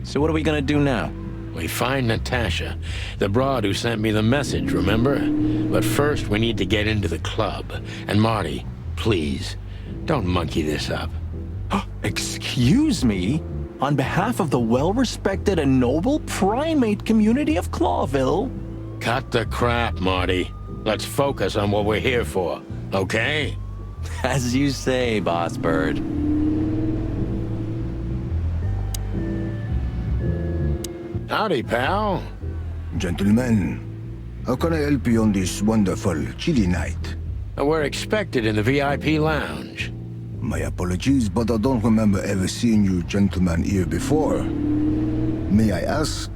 So what are we gonna do now? We find Natasha, the broad who sent me the message, remember? But first, we need to get into the club. And Marty, please, don't monkey this up. Excuse me? On behalf of the well-respected and noble primate community of Clawville? Cut the crap, Marty. Let's focus on what we're here for, okay? As you say, Boss Bird. Howdy, pal. Gentlemen, how can I help you on this wonderful, chilly night? We're expected in the VIP lounge. My apologies, but I don't remember ever seeing you gentlemen here before. May I ask?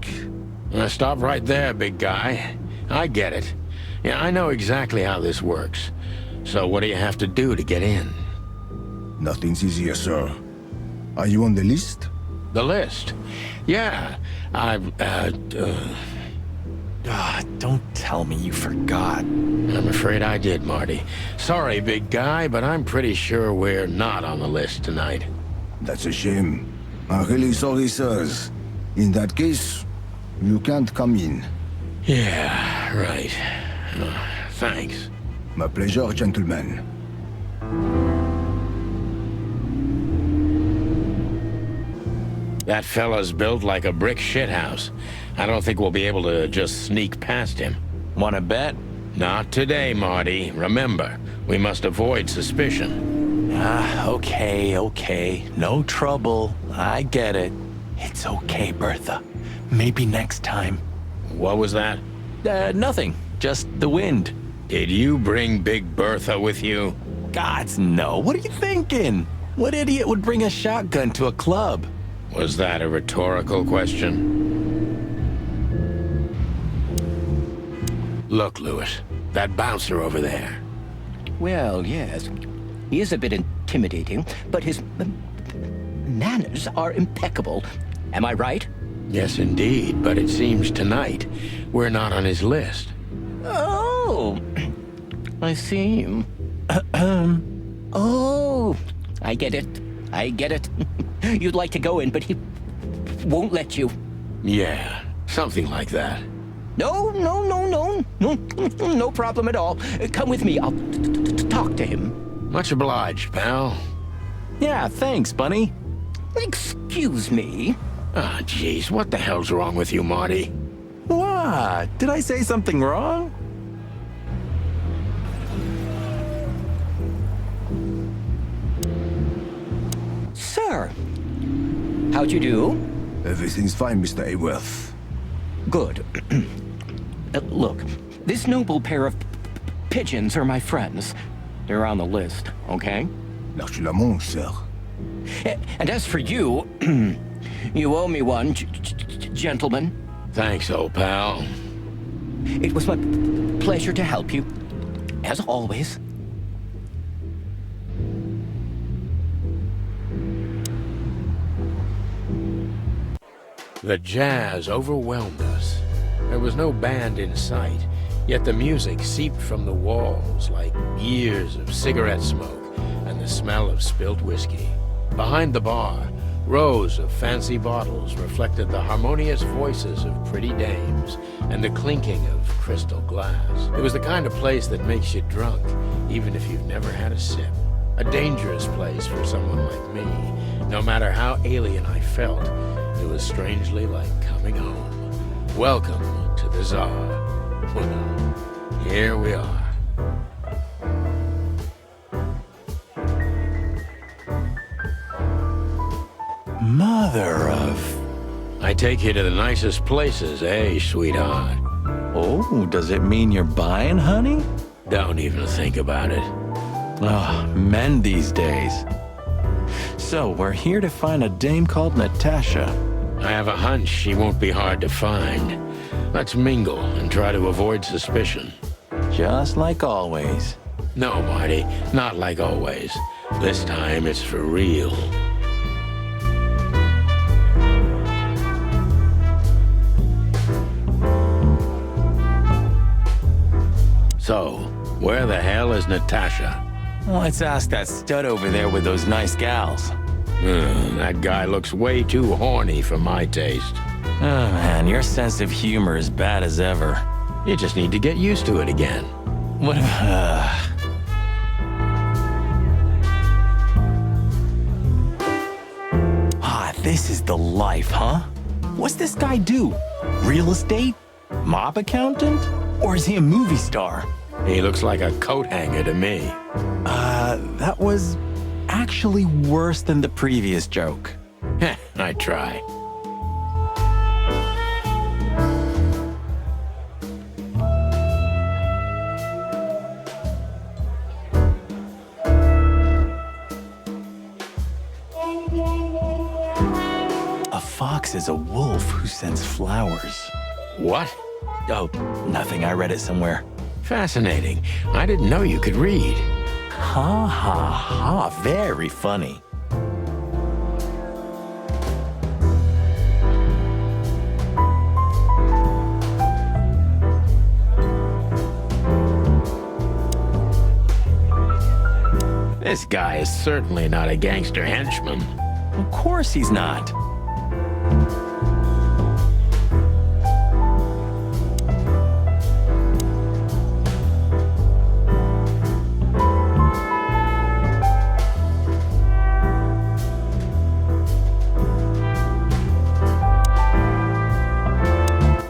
Stop right there, big guy. I get it. Yeah, I know exactly how this works. So what do you have to do to get in? Nothing's easier, sir. Are you on the list? The list? Yeah, don't tell me you forgot. I'm afraid I did, Marty. Sorry, big guy, but I'm pretty sure we're not on the list tonight. That's a shame. I'm really sorry, sirs. In that case, you can't come in. Yeah, right. Thanks. My pleasure, gentlemen. That fella's built like a brick shithouse. I don't think we'll be able to just sneak past him. Wanna bet? Not today, Marty. Remember, we must avoid suspicion. Okay. No trouble. I get it. It's okay, Bertha. Maybe next time. What was that? Nothing. Just the wind. Did you bring Big Bertha with you? Gods, no. What are you thinking? What idiot would bring a shotgun to a club? Was that a rhetorical question? Look, Lewis, that bouncer over there. Well, yes. He is a bit intimidating, but his manners are impeccable. Am I right? Yes, indeed, but it seems tonight we're not on his list. Oh, I see. Oh, I get it. You'd like to go in, but he won't let you. Yeah, something like that. No problem at all. Come with me. I'll talk to him. Much obliged, pal. Yeah, thanks, Bunny. Excuse me. Ah, jeez, what the hell's wrong with you, Marty? What? Did I say something wrong? Sir, how'd you do? Everything's fine, Mr. Ayworth. Good. Look, this noble pair of pigeons are my friends. They're on the list, okay? L'archulament, sir. And as for you, you owe me one, gentlemen. Thanks, old pal. It was my pleasure to help you, as always. The jazz overwhelmed us. There was no band in sight, yet the music seeped from the walls like years of cigarette smoke and the smell of spilt whiskey. Behind the bar, rows of fancy bottles reflected the harmonious voices of pretty dames and the clinking of crystal glass. It was the kind of place that makes you drunk, even if you've never had a sip. A dangerous place for someone like me. No matter how alien I felt, it was strangely like coming home. Welcome to the Tsar. Well, here we are. Mother of... I take you to the nicest places, eh, sweetheart? Oh, does it mean you're buying, honey? Don't even think about it. Oh, men these days. So, we're here to find a dame called Natasha. I have a hunch she won't be hard to find. Let's mingle and try to avoid suspicion. Just like always. No, Marty, not like always. This time it's for real. So, where the hell is Natasha? Let's ask that stud over there with those nice gals. That guy looks way too horny for my taste. Oh man, your sense of humor is bad as ever. You just need to get used to it again. What this is the life, huh? What's this guy do? Real estate? Mob accountant? Or is he a movie star? He looks like a coat hanger to me. That was actually worse than the previous joke. Heh, I try. A fox is a wolf who sends flowers. What? Oh, nothing. I read it somewhere. Fascinating. I didn't know you could read. Ha ha ha. Very funny. This guy is certainly not a gangster henchman. Of course he's not.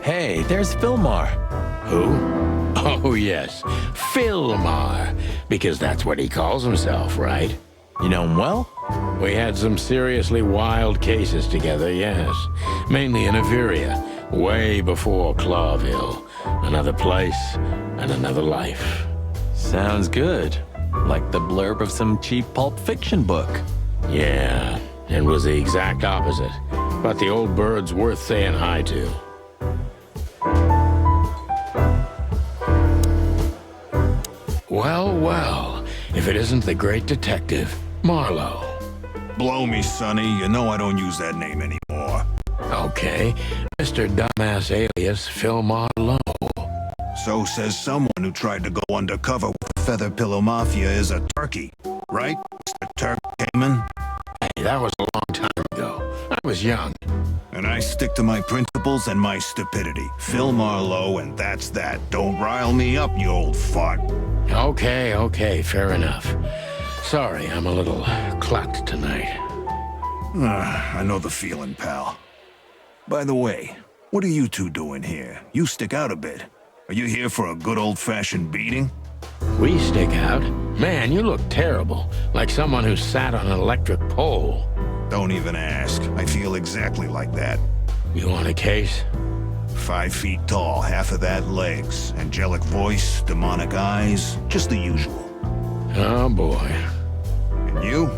Hey, there's Filmar. Who? Oh, yes. Filmar. Because that's what he calls himself, right? You know him well? We had some seriously wild cases together, yes. Mainly in Averia, way before Clawville. Another place and another life. Sounds good. Like the blurb of some cheap pulp fiction book. Yeah, it was the exact opposite. But the old bird's worth saying hi to. Well, well, if it isn't the great detective, Marlowe. Blow me, Sonny. You know I don't use that name anymore. Okay, Mr. Dumbass alias Phil Marlowe. So says someone who tried to go undercover with the Feather Pillow Mafia is a turkey. Right, Mr. Turk Cayman? Hey, that was a long time ago. I was young. And I stick to my principles and my stupidity. Phil Marlowe, and that's that. Don't rile me up, you old fart. Okay, fair enough. Sorry, I'm a little clucked tonight. I know the feeling, pal. By the way, what are you two doing here? You stick out a bit. Are you here for a good old-fashioned beating? We stick out? Man, you look terrible. Like someone who sat on an electric pole. Don't even ask. I feel exactly like that. You want a case? 5 feet tall, half of that legs. Angelic voice, demonic eyes, just the usual. Oh, boy. And you?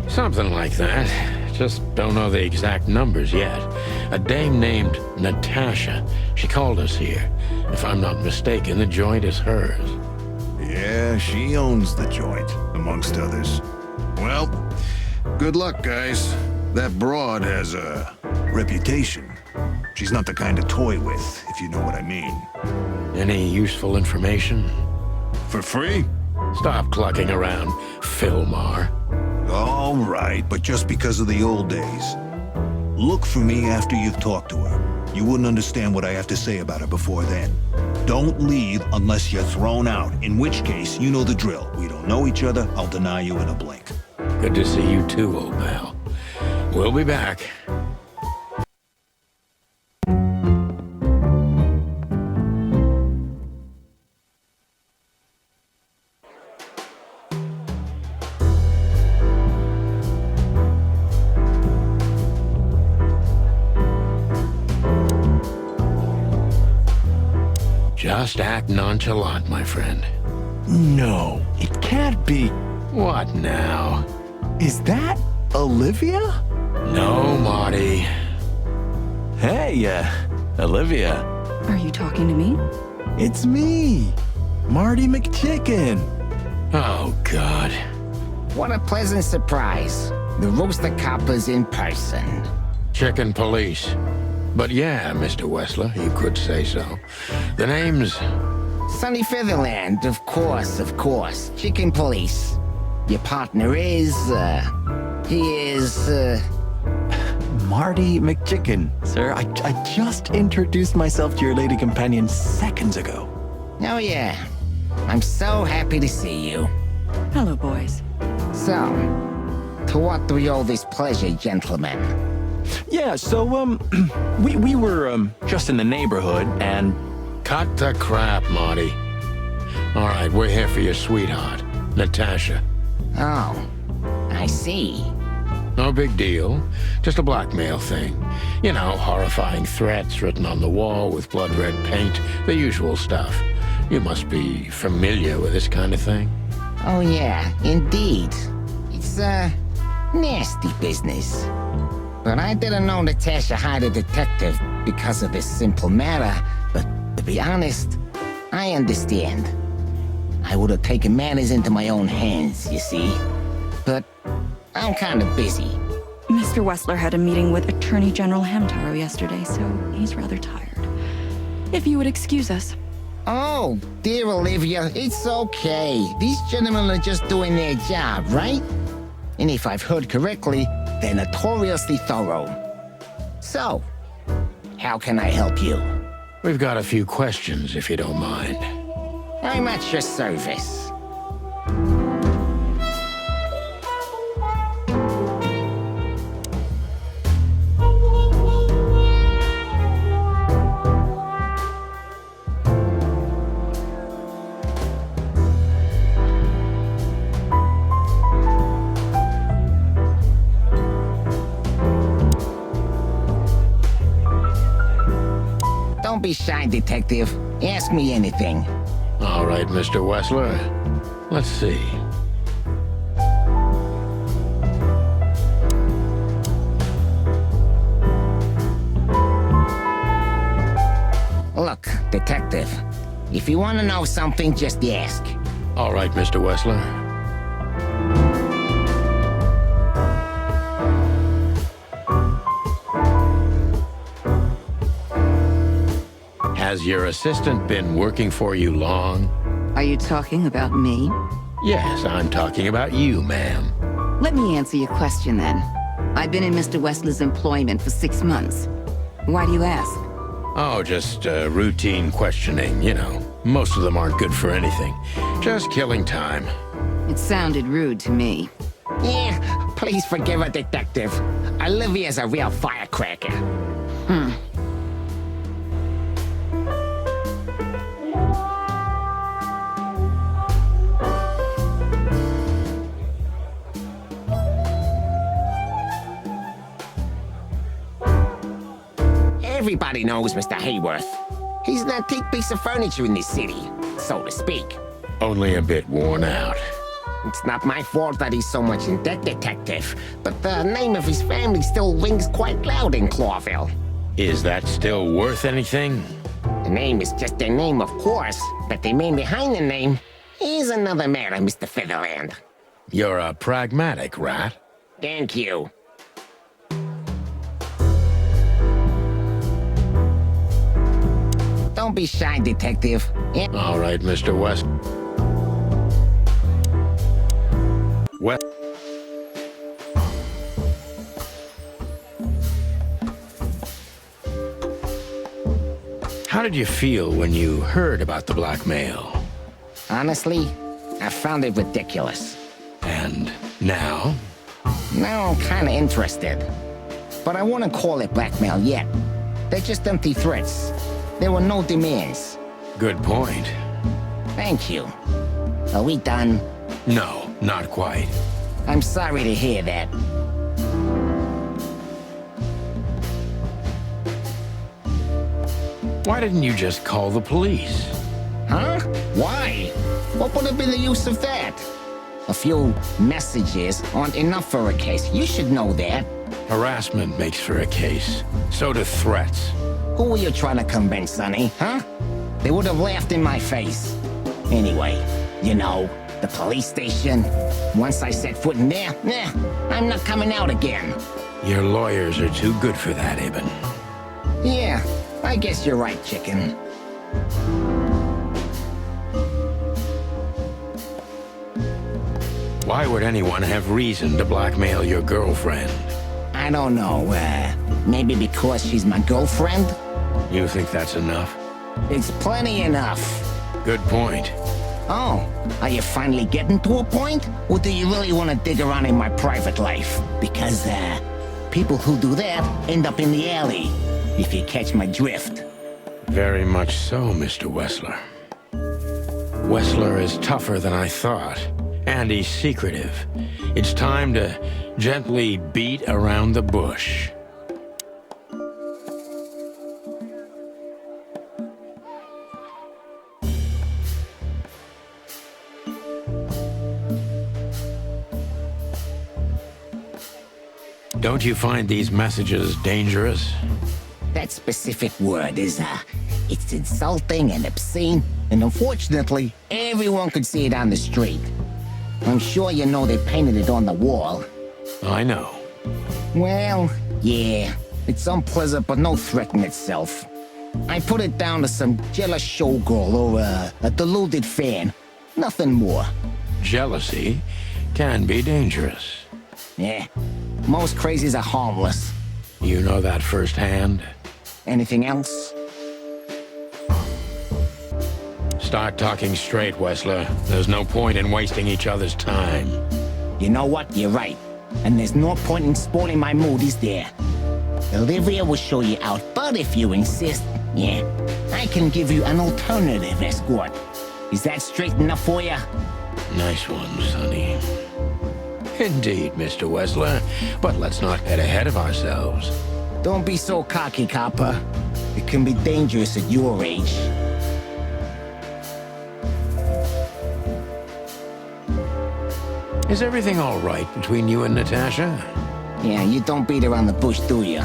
Something like that. Just don't know the exact numbers yet. A dame named Natasha. She called us here. If I'm not mistaken, the joint is hers. Yeah, she owns the joint, amongst others. Well, good luck, guys. That broad has a reputation. She's not the kind to toy with, if you know what I mean. Any useful information? For free? Stop clucking around, Filmar. All right, but just because of the old days. Look for me after you've talked to her. You wouldn't understand what I have to say about her before then. Don't leave unless you're thrown out, in which case, you know the drill. We don't know each other, I'll deny you in a blink. Good to see you too, old pal. We'll be back. Just act nonchalant, my friend. No, it can't be. What now? Is that Olivia? No, Marty. Hey, Olivia. Are you talking to me? It's me, Marty McChicken. Oh, God. What a pleasant surprise. The Rooster Copper's in person. Chicken police. But yeah, Mr. Wessler, you could say so. The name's... Sunny Featherland, of course. Chicken police. Your partner is, Marty McChicken. Sir, I just introduced myself to your lady companion seconds ago. Oh, yeah. I'm so happy to see you. Hello, boys. So, to what do we owe this pleasure, gentlemen? Yeah, so, we were, just in the neighborhood, and... Cut the crap, Marty. All right, we're here for your sweetheart, Natasha. Oh, I see. No big deal. Just a blackmail thing. You know, horrifying threats written on the wall with blood-red paint, the usual stuff. You must be familiar with this kind of thing. Oh, yeah, indeed. It's, nasty business. But I didn't know Natasha hired a detective because of this simple matter. But to be honest, I understand. I would have taken matters into my own hands, you see. But I'm kind of busy. Mr. Wessler had a meeting with Attorney General Hamtaro yesterday, so he's rather tired. If you would excuse us. Oh, dear Olivia, it's okay. These gentlemen are just doing their job, right? And if I've heard correctly, they're notoriously thorough. So, how can I help you? We've got a few questions, if you don't mind. I'm at your service. Don't be shy, Detective. Ask me anything. All right, Mr. Wessler. Let's see. Look, Detective, if you want to know something, just ask. All right, Mr. Wessler. Has your assistant been working for you long? Are you talking about me? Yes, I'm talking about you, ma'am. Let me answer your question then. I've been in Mr. Wessler's employment for 6 months. Why do you ask? Oh, just routine questioning, you know. Most of them aren't good for anything. Just killing time. It sounded rude to me. Yeah, please forgive her, Detective. Olivia's a real firecracker. Everybody knows Mr. Hayworth. He's an antique piece of furniture in this city, so to speak. Only a bit worn out. It's not my fault that he's so much in debt, Detective, but the name of his family still rings quite loud in Clawville. Is that still worth anything? The name is just their name, of course, but the man behind the name is another matter, Mr. Featherland. You're a pragmatic rat. Thank you. Don't be shy, Detective. All right, Mr. West. How did you feel when you heard about the blackmail? Honestly, I found it ridiculous. And now? Now I'm kinda interested. But I wouldn't call it blackmail yet. They're just empty threats. There were no demands. Good point. Thank you. Are we done? No, not quite. I'm sorry to hear that. Why didn't you just call the police? Huh? Why? What would have been the use of that? A few messages aren't enough for a case. You should know that. Harassment makes for a case. So do threats. Who were you trying to convince, Sonny, huh? They would have laughed in my face. Anyway, you know, the police station. Once I set foot in there, I'm not coming out again. Your lawyers are too good for that, Ibn. Yeah, I guess you're right, chicken. Why would anyone have reason to blackmail your girlfriend? I don't know, maybe because she's my girlfriend? You think that's enough? It's plenty enough. Good point. Oh, are you finally getting to a point? Or do you really want to dig around in my private life? Because, people who do that end up in the alley, if you catch my drift. Very much so, Mr. Wessler. Wessler is tougher than I thought, and he's secretive. It's time to gently beat around the bush. Don't you find these messages dangerous? That specific word is, it's insulting and obscene, and unfortunately, everyone could see it on the street. I'm sure you know they painted it on the wall. I know. Well, yeah, it's unpleasant but no threat in itself. I put it down to some jealous showgirl or a deluded fan. Nothing more. Jealousy can be dangerous. Yeah, most crazies are harmless. You know that firsthand? Anything else? Start talking straight, Wessler. There's no point in wasting each other's time. You know what? You're right. And there's no point in spoiling my mood, is there? Olivia will show you out, but if you insist, yeah, I can give you an alternative escort. Is that straight enough for you? Nice one, Sonny. Indeed, Mr. Wessler. But let's not get ahead of ourselves. Don't be so cocky, copper. It can be dangerous at your age. Is everything all right between you and Natasha? Yeah, you don't beat around the bush, do you?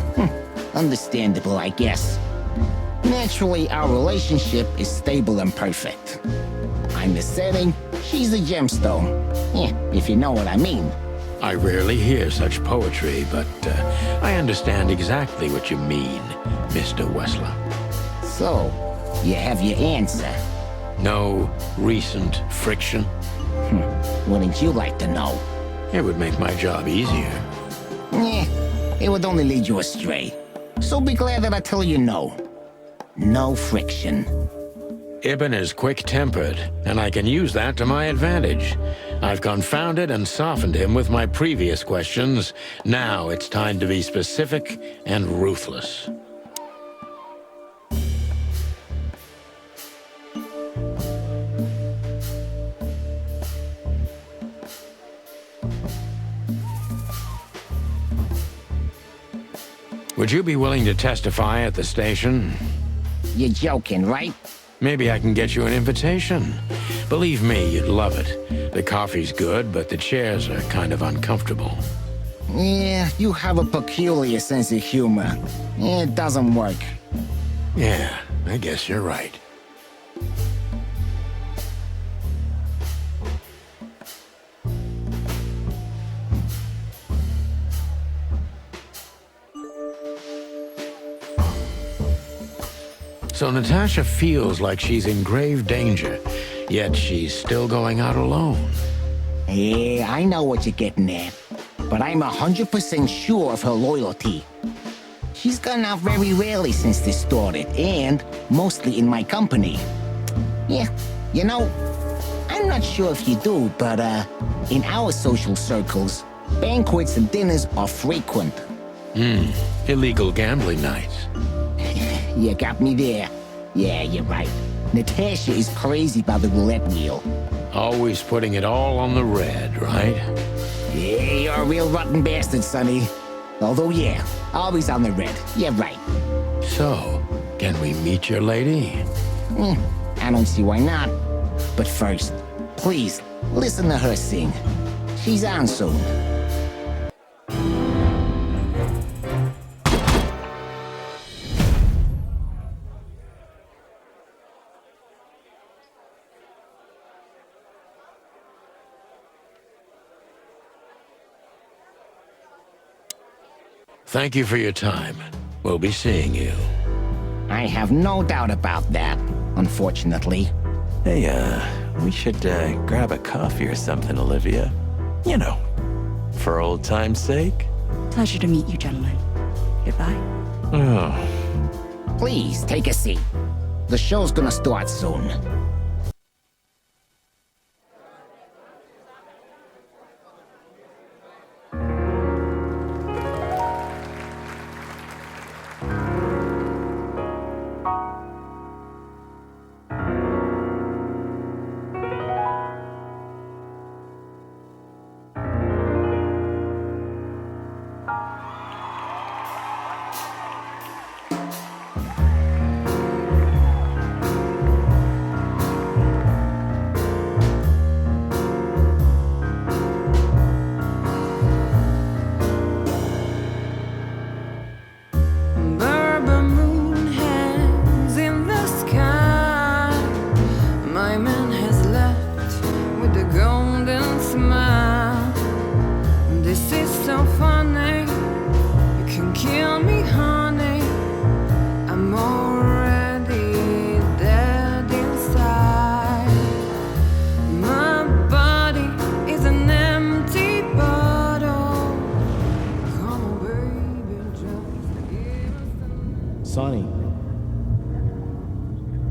Understandable, I guess. Naturally, our relationship is stable and perfect. I'm the setting, she's the gemstone. Yeah, if you know what I mean. I rarely hear such poetry, but I understand exactly what you mean, Mr. Wessler. So, you have your answer. No recent friction? Wouldn't you like to know? It would make my job easier. Yeah, it would only lead you astray. So be glad that I tell you no. No friction. Ibn is quick-tempered, and I can use that to my advantage. I've confounded and softened him with my previous questions. Now it's time to be specific and ruthless. Would you be willing to testify at the station? You're joking, right? Maybe I can get you an invitation. Believe me, you'd love it. The coffee's good, but the chairs are kind of uncomfortable. Yeah, you have a peculiar sense of humor. It doesn't work. Yeah, I guess you're right. So Natasha feels like she's in grave danger, yet she's still going out alone. Yeah, I know what you're getting at. But I'm 100% sure of her loyalty. She's gone out very rarely since this started, and mostly in my company. Yeah, you know, I'm not sure if you do, but in our social circles, banquets and dinners are frequent. Illegal gambling nights. You got me there. Yeah, you're right. Natasha is crazy about the roulette wheel. Always putting it all on the red, right? Yeah, you're a real rotten bastard, Sonny. Although, yeah, always on the red. Yeah, right. So, can we meet your lady? I don't see why not. But first, please, listen to her sing. She's on soon. Thank you for your time. We'll be seeing you. I have no doubt about that, unfortunately. Hey, we should grab a coffee or something, Olivia. You know, for old time's sake. Pleasure to meet you, gentlemen. Goodbye. Oh. Please, take a seat. The show's gonna start soon.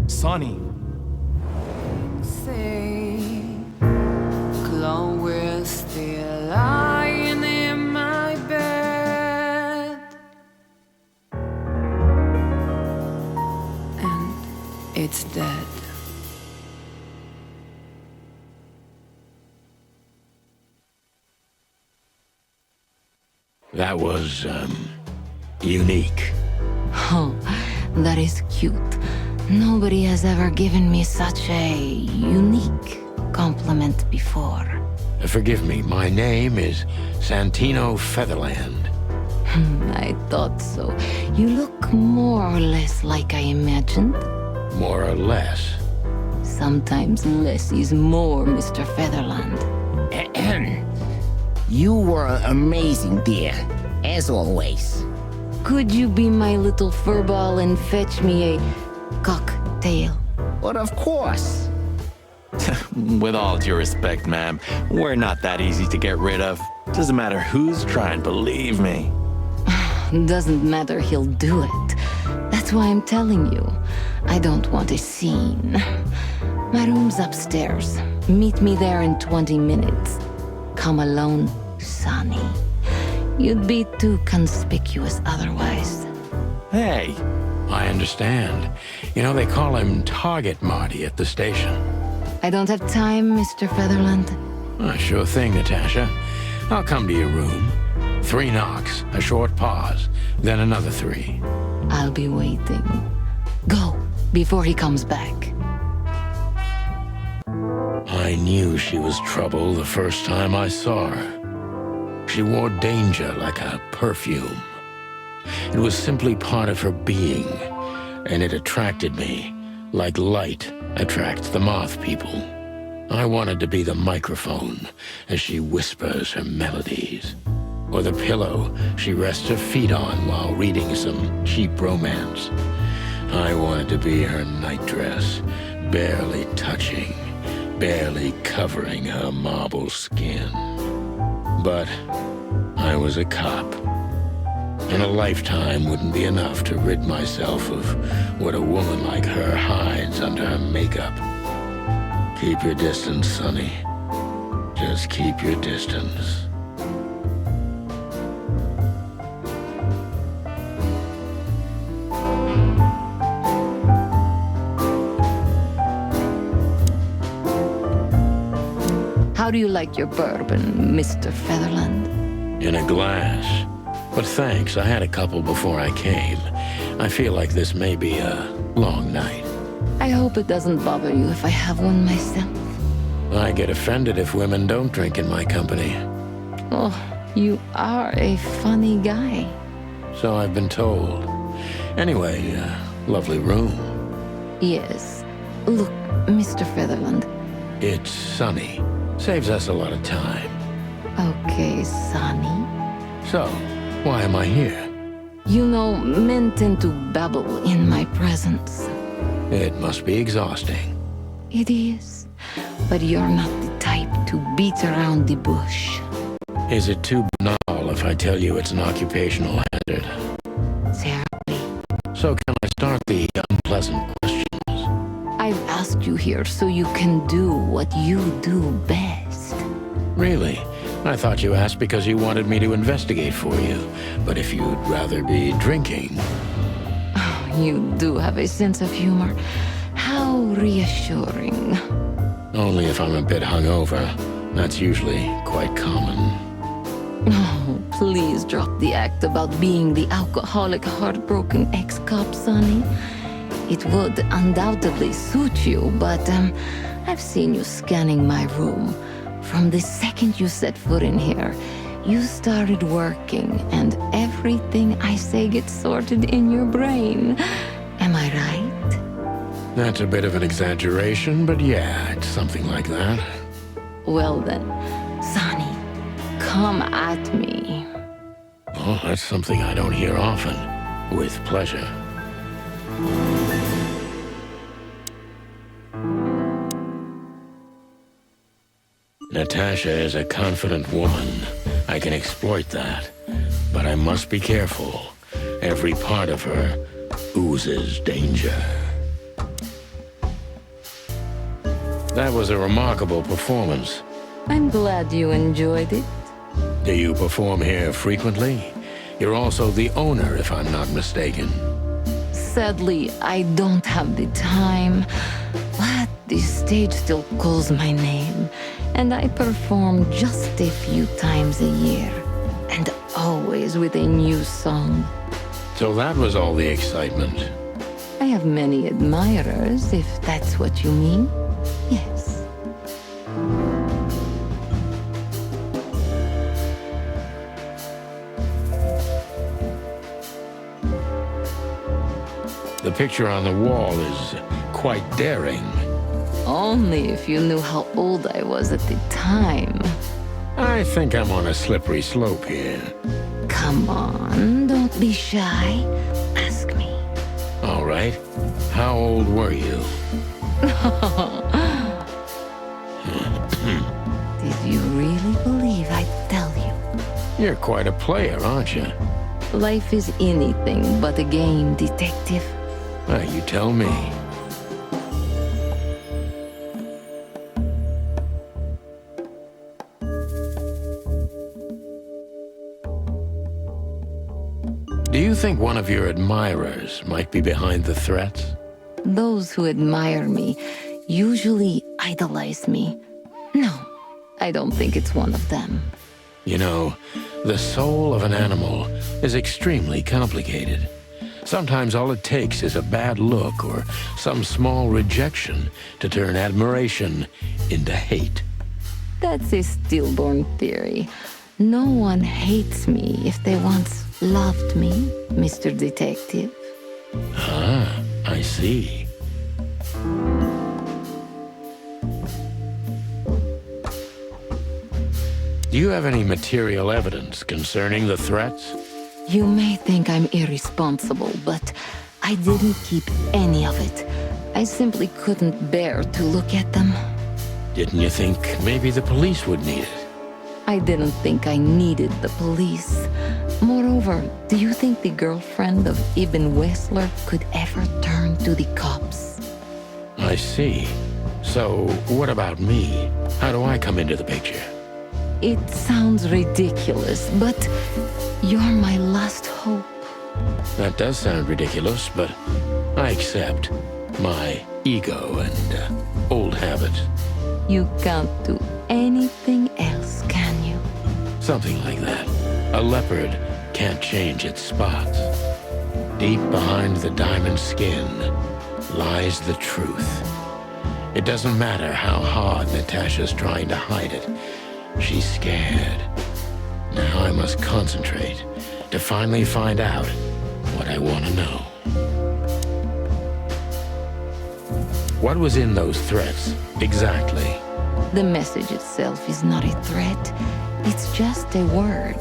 Sonny. Say, Chloe's still lying in my bed, and it's dead. That was, unique. Oh, that is cute. Nobody has ever given me such a unique compliment before. Forgive me, my name is Santino Featherland. I thought so. You look more or less like I imagined. More or less. Sometimes less is more, Mr. Featherland. You were amazing, dear, as always. Could you be my little furball and fetch me a cocktail? But of course. With all due respect, ma'am, we're not that easy to get rid of. Doesn't matter who's trying, believe me. Doesn't matter, he'll do it. That's why I'm telling you. I don't want a scene. My room's upstairs. Meet me there in 20 minutes. Come alone, Sonny. You'd be too conspicuous otherwise. Hey. I understand. You know, they call him Target Marty at the station. I don't have time, Mr. Featherland. Sure thing, Natasha. I'll come to your room. 3 knocks, a short pause, then another 3. I'll be waiting. Go, before he comes back. I knew she was trouble the first time I saw her. She wore danger like a perfume. It was simply part of her being, and it attracted me, like light attracts the moth people. I wanted to be the microphone as she whispers her melodies, or the pillow she rests her feet on while reading some cheap romance. I wanted to be her nightdress, barely touching, barely covering her marble skin. But I was a cop, and a lifetime wouldn't be enough to rid myself of what a woman like her hides under her makeup. Keep your distance, Sonny. Just keep your distance. How do you like your bourbon, Mr. Featherland? In a glass. But thanks, I had a couple before I came. I feel like this may be a long night. I hope it doesn't bother you if I have one myself. I get offended if women don't drink in my company. Oh, you are a funny guy. So I've been told. Anyway, lovely room. Yes. Look, Mr. Featherland. It's sunny. Saves us a lot of time. Okay, Sonny. So, why am I here? You know, men tend to babble in my presence. It must be exhausting. It is. But you're not the type to beat around the bush. Is it too banal if I tell you it's an occupational hazard? Terribly. So can I start the unpleasant questions? I've asked you here so you can do what you do best. Really? I thought you asked because you wanted me to investigate for you. But if you'd rather be drinking... Oh, you do have a sense of humor. How reassuring. Only if I'm a bit hungover. That's usually quite common. Oh, please drop the act about being the alcoholic, heartbroken ex-cop, Sonny. It would undoubtedly suit you, but I've seen you scanning my room. From the second you set foot in here, you started working, and everything I say gets sorted in your brain. Am I right? That's a bit of an exaggeration, but yeah, it's something like that. Well then, Sonny, come at me. Oh, that's something I don't hear often. With pleasure. Natasha is a confident woman. I can exploit that. But I must be careful. Every part of her oozes danger. That was a remarkable performance. I'm glad you enjoyed it. Do you perform here frequently? You're also the owner, if I'm not mistaken. Sadly, I don't have the time, but the stage still calls my name, and I perform just a few times a year, and always with a new song. So that was all the excitement. I have many admirers, if that's what you mean. Yes. The picture on the wall is quite daring. Only if you knew how old I was at the time. I think I'm on a slippery slope here. Come on, don't be shy. Ask me. All right. How old were you? Did you really believe I'd tell you? You're quite a player, aren't you? Life is anything but a game, detective. You tell me. Do you think one of your admirers might be behind the threats? Those who admire me usually idolize me. No, I don't think it's one of them. You know, the soul of an animal is extremely complicated. Sometimes all it takes is a bad look or some small rejection to turn admiration into hate. That's a stillborn theory. No one hates me if they once loved me, Mr. Detective. Ah, I see. Do you have any material evidence concerning the threats? You may think I'm irresponsible, but I didn't keep any of it. I simply couldn't bear to look at them. Didn't you think maybe the police would need it? I didn't think I needed the police. Moreover, do you think the girlfriend of Ibn Wessler could ever turn to the cops? I see. So, what about me? How do I come into the picture? It sounds ridiculous, but you're my last hope. That does sound ridiculous, but I accept my ego and old habits. You can't do anything else, can you? Something like that. A leopard can't change its spots. Deep behind the diamond skin lies the truth. It doesn't matter how hard Natasha's trying to hide it. She's scared. Now I must concentrate to finally find out what I want to know. What was in those threats, exactly? The message itself is not a threat. It's just a word.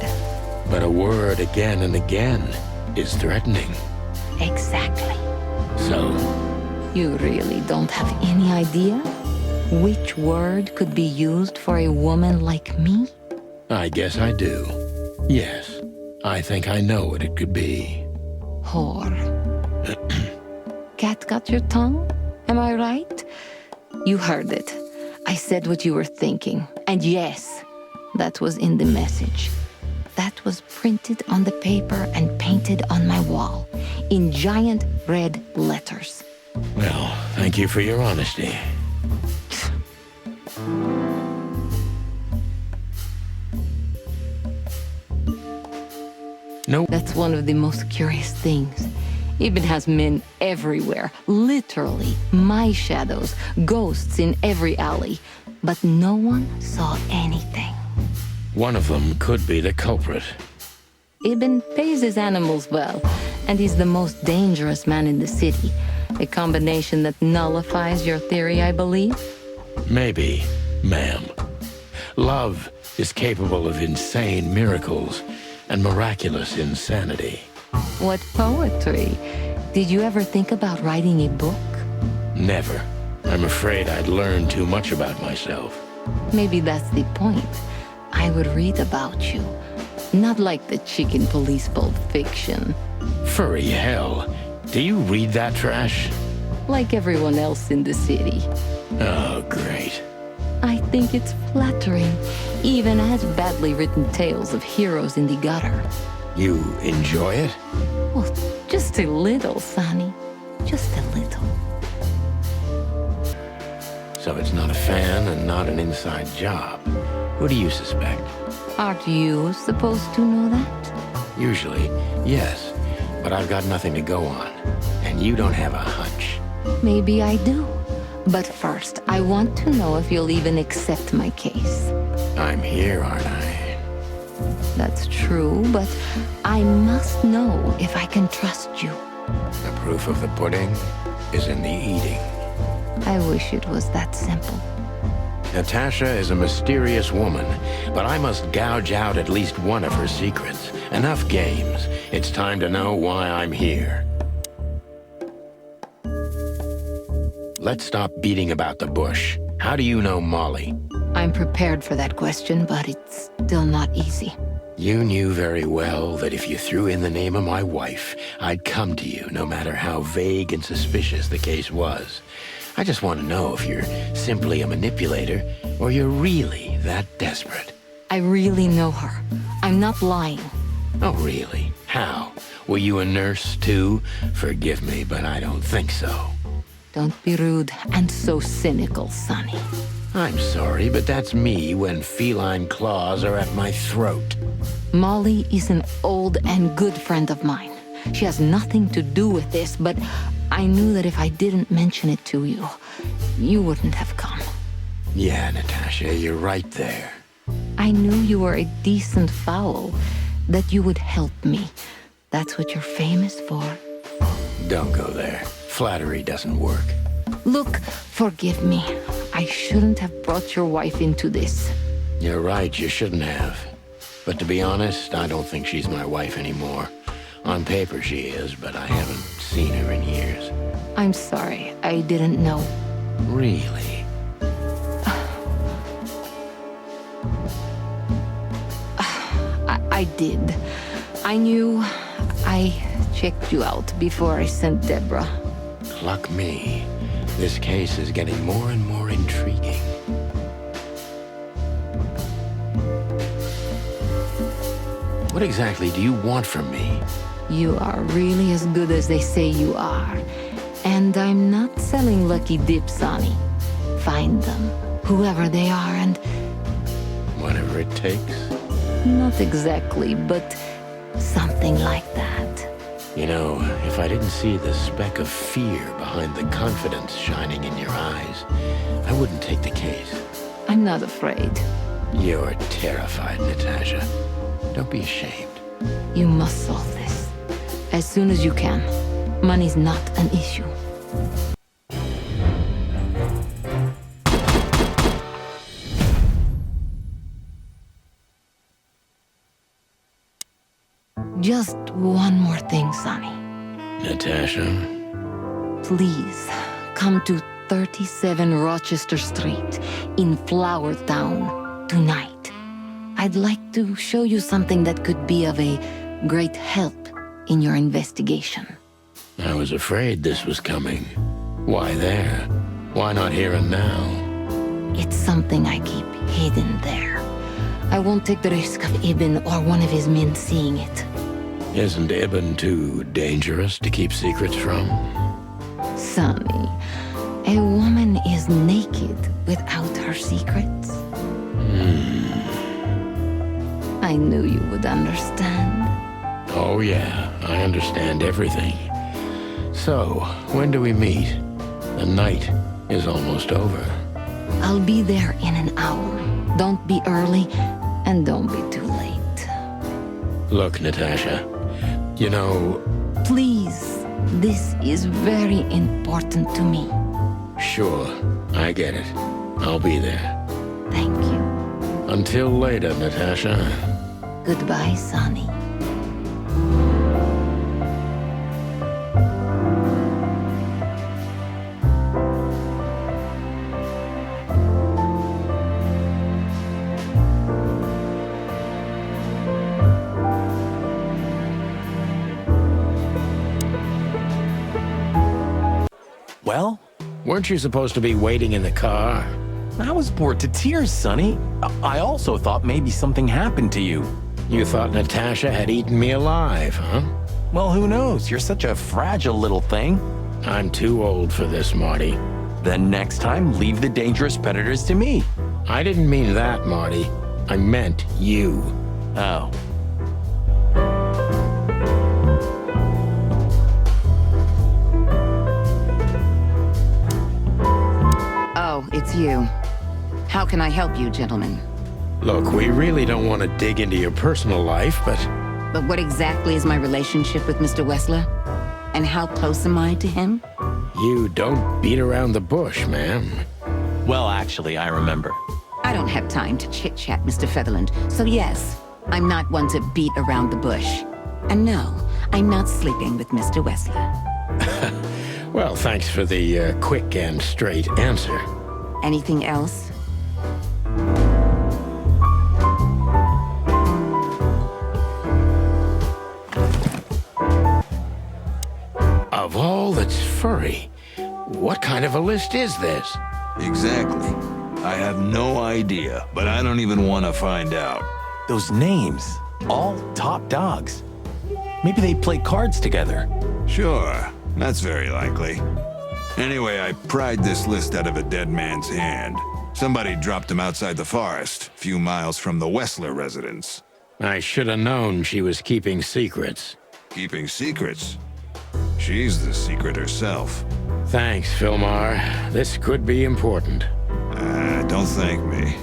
But a word again and again is threatening. Exactly. So? You really don't have any idea which word could be used for a woman like me? I guess I do. Yes, I think I know what it could be. Whore. Cat got your tongue? Am I right? You heard it. I said what you were thinking. And yes, that was in the message. That was printed on the paper and painted on my wall in giant red letters. Well, thank you for your honesty. No. That's one of the most curious things. Ibn has men everywhere, literally, my shadows, ghosts in every alley. But no one saw anything. One of them could be the culprit. Ibn pays his animals well, and he's the most dangerous man in the city. A combination that nullifies your theory, I believe? Maybe, ma'am. Love is capable of insane miracles and miraculous insanity. What poetry! Did you ever think about writing a book? Never. I'm afraid I'd learn too much about myself. Maybe that's the point. I would read about you. Not like the chicken police Pulp Fiction. Furry hell. Do you read that trash? like everyone else in the city. Oh, great. I think it's flattering, even as badly written tales of heroes in the gutter. You enjoy it? Well, just a little, Sonny. Just a little. So it's not a fan and not an inside job. Who do you suspect? Aren't you supposed to know that? Usually, yes. But I've got nothing to go on. And you don't have a hunch. Maybe I do. But first, I want to know if you'll even accept my case. I'm here, aren't I? That's true, but I must know if I can trust you. The proof of the pudding is in the eating. I wish it was that simple. Natasha is a mysterious woman, but I must gouge out at least one of her secrets. Enough games. It's time to know why I'm here. Let's stop beating about the bush. How do you know Molly? I'm prepared for that question, but it's still not easy. You knew very well that if you threw in the name of my wife, I'd come to you, no matter how vague and suspicious the case was. I just want to know if you're simply a manipulator, or you're really that desperate. I really know her. I'm not lying. Oh, really? How? Were you a nurse, too? Forgive me, but I don't think so. Don't be rude and so cynical, Sonny. I'm sorry, but that's me when feline claws are at my throat. Molly is an old and good friend of mine. She has nothing to do with this, but I knew that if I didn't mention it to you, you wouldn't have come. Yeah, Natasha, you're right there. I knew you were a decent fowl, that you would help me. That's what you're famous for. Don't go there. Flattery doesn't work. Look, forgive me. I shouldn't have brought your wife into this. You're right, you shouldn't have. But to be honest, I don't think she's my wife anymore. On paper she is, but I haven't seen her in years. I'm sorry, I didn't know. Really? I did. I knew. I checked you out before I sent Deborah. Luck me. This case is getting more and more intriguing. What exactly do you want from me? You are really as good as they say you are. And I'm not selling lucky dips, Sonny. Find them, whoever they are, and... Whatever it takes? Not exactly, but something like that. You know, if I didn't see the speck of fear behind the confidence shining in your eyes, I wouldn't take the case. I'm not afraid. You're terrified, Natasha. Don't be ashamed. You must solve this. As soon as you can. Money's not an issue. Just one more thing, Sonny. Natasha? Please, come to 37 Rochester Street in Flower Town tonight. I'd like to show you something that could be of a great help in your investigation. I was afraid this was coming. Why there? Why not here and now? It's something I keep hidden there. I won't take the risk of Ibn or one of his men seeing it. Isn't Ibn too dangerous to keep secrets from? Sonny, a woman is naked without her secrets. I knew you would understand. Oh yeah, I understand everything. So, when do we meet? The night is almost over. I'll be there in an hour. Don't be early, and don't be too late. Look, Natasha, you know... Please, this is very important to me. Sure, I get it. I'll be there. Thank you. Until later, Natasha. Goodbye, Sonny. Well? Weren't you supposed to be waiting in the car? I was bored to tears, Sonny. I also thought maybe something happened to you. You thought Natasha had eaten me alive, huh? Well, who knows? You're such a fragile little thing. I'm too old for this, Marty. Then next time, leave the dangerous predators to me. I didn't mean that, Marty. I meant you. Oh. Oh, it's you. How can I help you, gentlemen? Look, we really don't want to dig into your personal life, but... But what exactly is my relationship with Mr. Wessler? And how close am I to him? You don't beat around the bush, ma'am. Well, actually, I remember. I don't have time to chit-chat, Mr. Featherland. So yes, I'm not one to beat around the bush. And no, I'm not sleeping with Mr. Wessler. Well, thanks for the quick and straight answer. Anything else? Of all that's furry, what kind of a list is this? Exactly. I have no idea, but I don't even want to find out. Those names, all top dogs. Maybe they play cards together. Sure, that's very likely. Anyway, I pried this list out of a dead man's hand. Somebody dropped him outside the forest, a few miles from the Wessler residence. I should have known she was keeping secrets. Keeping secrets? She's the secret herself. Thanks, Philmar. This could be important. Don't thank me.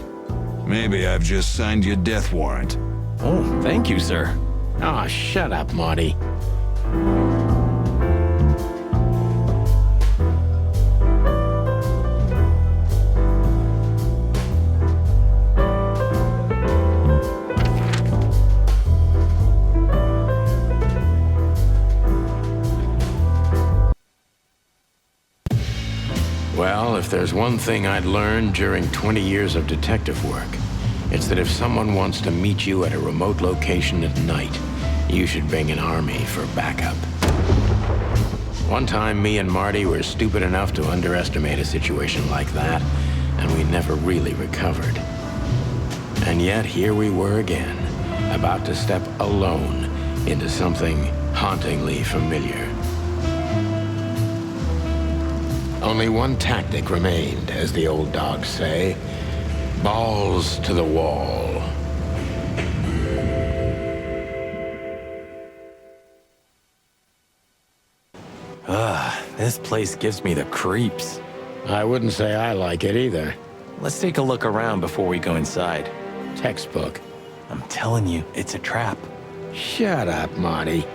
Maybe I've just signed your death warrant. Oh, thank you, sir. Oh, shut up, Marty. Well, if there's one thing I'd learned during 20 years of detective work, it's that if someone wants to meet you at a remote location at night, you should bring an army for backup. One time, me and Marty were stupid enough to underestimate a situation like that, and we never really recovered. And yet, here we were again, about to step alone into something hauntingly familiar. Only one tactic remained, as the old dogs say. Balls to the wall. This place gives me the creeps. I wouldn't say I like it either. Let's take a look around before we go inside. Textbook. I'm telling you, it's a trap. Shut up, Marty.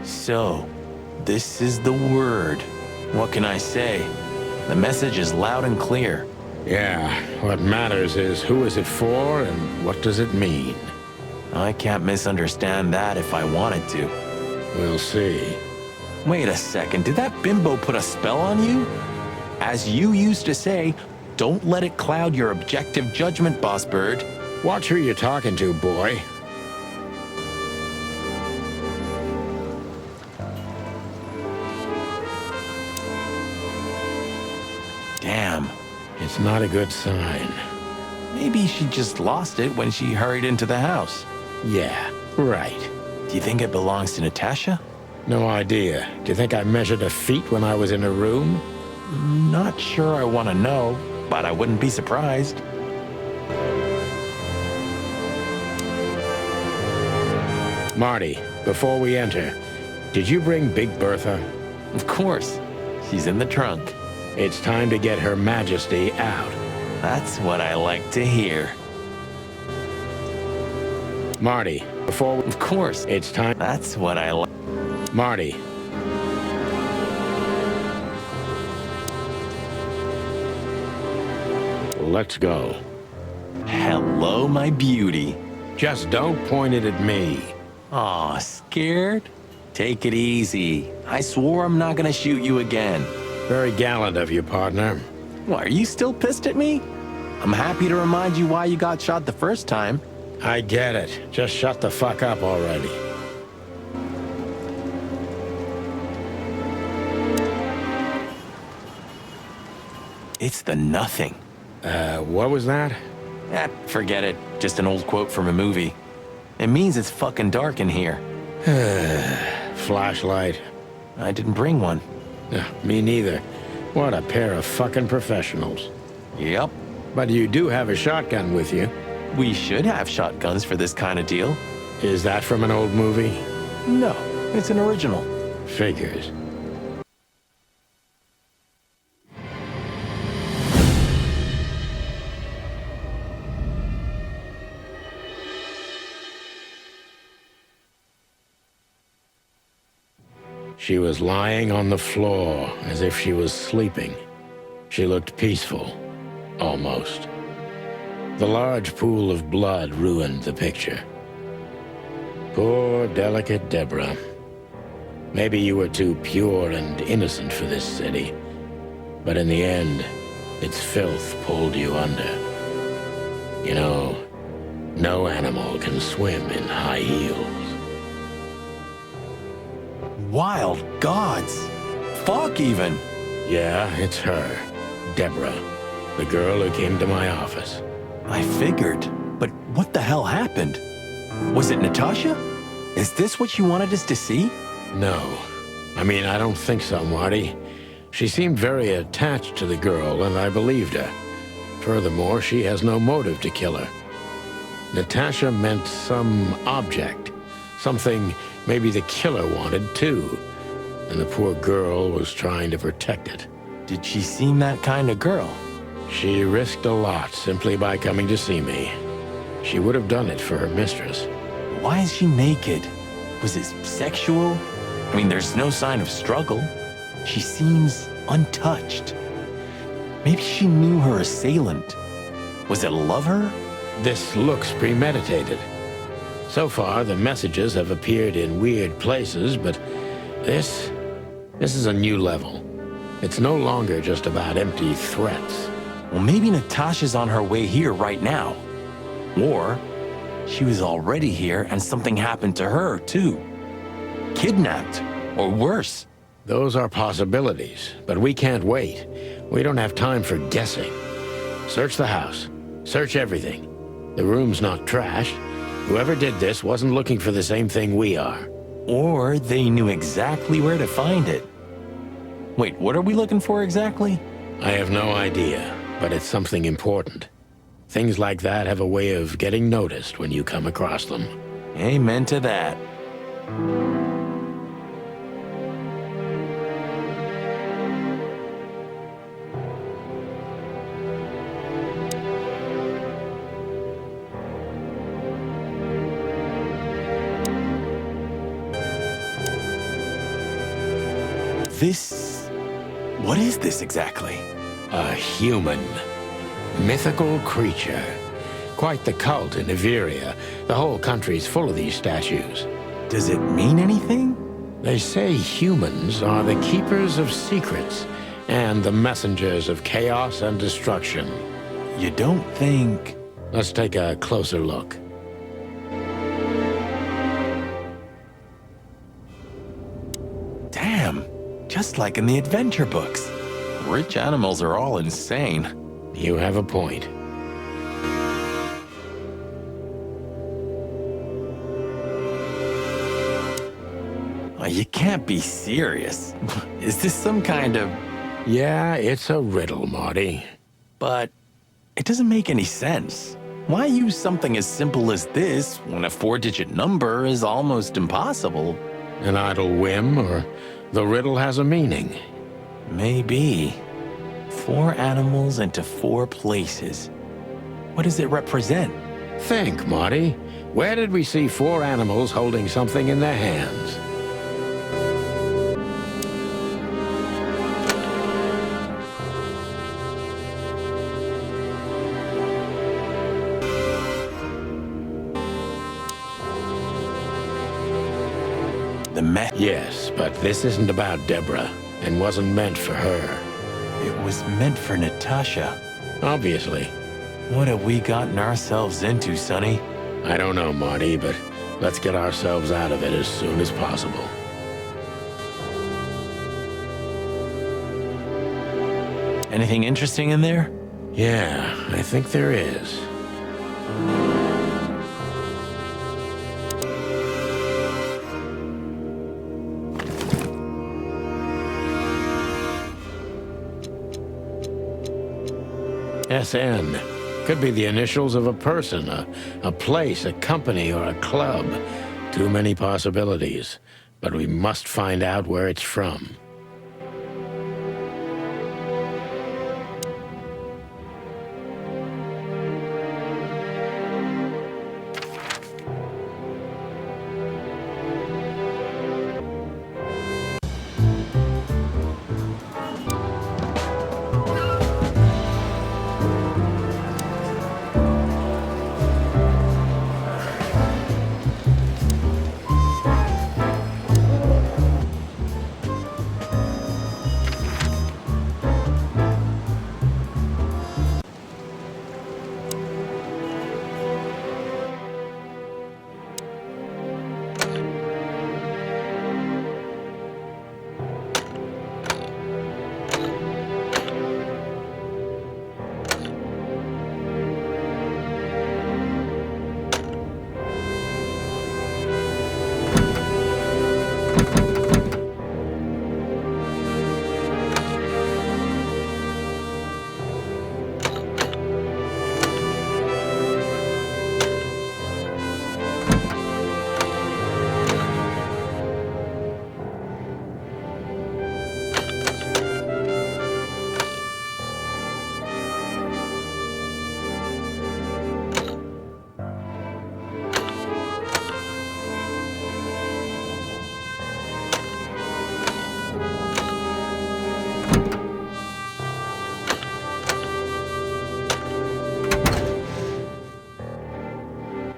So, this is the word. What can I say? The message is loud and clear. Yeah, what matters is who is it for and what does it mean? I can't misunderstand that if I wanted to. We'll see. Wait a second, did that bimbo put a spell on you? As you used to say, don't let it cloud your objective judgment, Boss Bird. Watch who you're talking to, boy. Damn. It's not a good sign. Maybe she just lost it when she hurried into the house. Yeah, right. Do you think it belongs to Natasha? No idea. Do you think I measured her feet when I was in her room? Not sure I want to know, but I wouldn't be surprised. Marty, before we enter, did you bring Big Bertha? Of course. She's in the trunk. It's time to get Her Majesty out. That's what I like to hear. Marty, before we... Of course. It's time... That's what I like. Marty. Let's go. Hello, my beauty. Just don't point it at me. Aw, scared? Take it easy. I swore I'm not gonna shoot you again. Very gallant of you, partner. What, are you still pissed at me? I'm happy to remind you why you got shot the first time. I get it. Just shut the fuck up already. It's the nothing. What was that? Forget it. Just an old quote from a movie. It means it's fucking dark in here. Flashlight. I didn't bring one. Me neither. What a pair of fucking professionals. Yep. But you do have a shotgun with you. We should have shotguns for this kind of deal. Is that from an old movie? No, it's an original. Figures. She was lying on the floor as if she was sleeping. She looked peaceful, almost. The large pool of blood ruined the picture. Poor, delicate Deborah. Maybe you were too pure and innocent for this city, but in the end, its filth pulled you under. You know, no animal can swim in high heels. Wild gods. Fuck even. Yeah, it's her. Deborah. The girl who came to my office. I figured. But what the hell happened? Was it Natasha? Is this what you wanted us to see? No. I mean, I don't think so, Marty. She seemed very attached to the girl, and I believed her. Furthermore, she has no motive to kill her. Natasha meant some object. Something maybe the killer wanted, too. And the poor girl was trying to protect it. Did she seem that kind of girl? She risked a lot simply by coming to see me. She would have done it for her mistress. Why is she naked? Was it sexual? I mean, there's no sign of struggle. She seems untouched. Maybe she knew her assailant. Was it a lover? This looks premeditated. So far, the messages have appeared in weird places, but this is a new level. It's no longer just about empty threats. Well, maybe Natasha's on her way here right now. Or she was already here and something happened to her, too. Kidnapped, or worse. Those are possibilities, but we can't wait. We don't have time for guessing. Search the house. Search everything. The room's not trashed. Whoever did this wasn't looking for the same thing we are. Or they knew exactly where to find it. Wait, what are we looking for exactly? I have no idea, but it's something important. Things like that have a way of getting noticed when you come across them. Amen to that. What is this exactly? A human. Mythical creature. Quite the cult in Iveria. The whole country's full of these statues. Does it mean anything? They say humans are the keepers of secrets and the messengers of chaos and destruction. You don't think... Let's take a closer look. Damn. Just like in the adventure books. Rich animals are all insane. You have a point. Oh, you can't be serious. Is this some kind of... Yeah, it's a riddle, Marty. But it doesn't make any sense. Why use something as simple as this when a 4-digit number is almost impossible? An idle whim, or the riddle has a meaning? Maybe. 4 animals into 4 places. What does it represent? Think, Marty. Where did we see 4 animals holding something in their hands? Yes, but this isn't about Deborah, and wasn't meant for her. It was meant for Natasha. Obviously. What have we gotten ourselves into, Sonny? I don't know, Marty, but let's get ourselves out of it as soon as possible. Anything interesting in there? Yeah, I think there is. SN. Could be the initials of a person, a place, a company, or a club. Too many possibilities. But we must find out where it's from.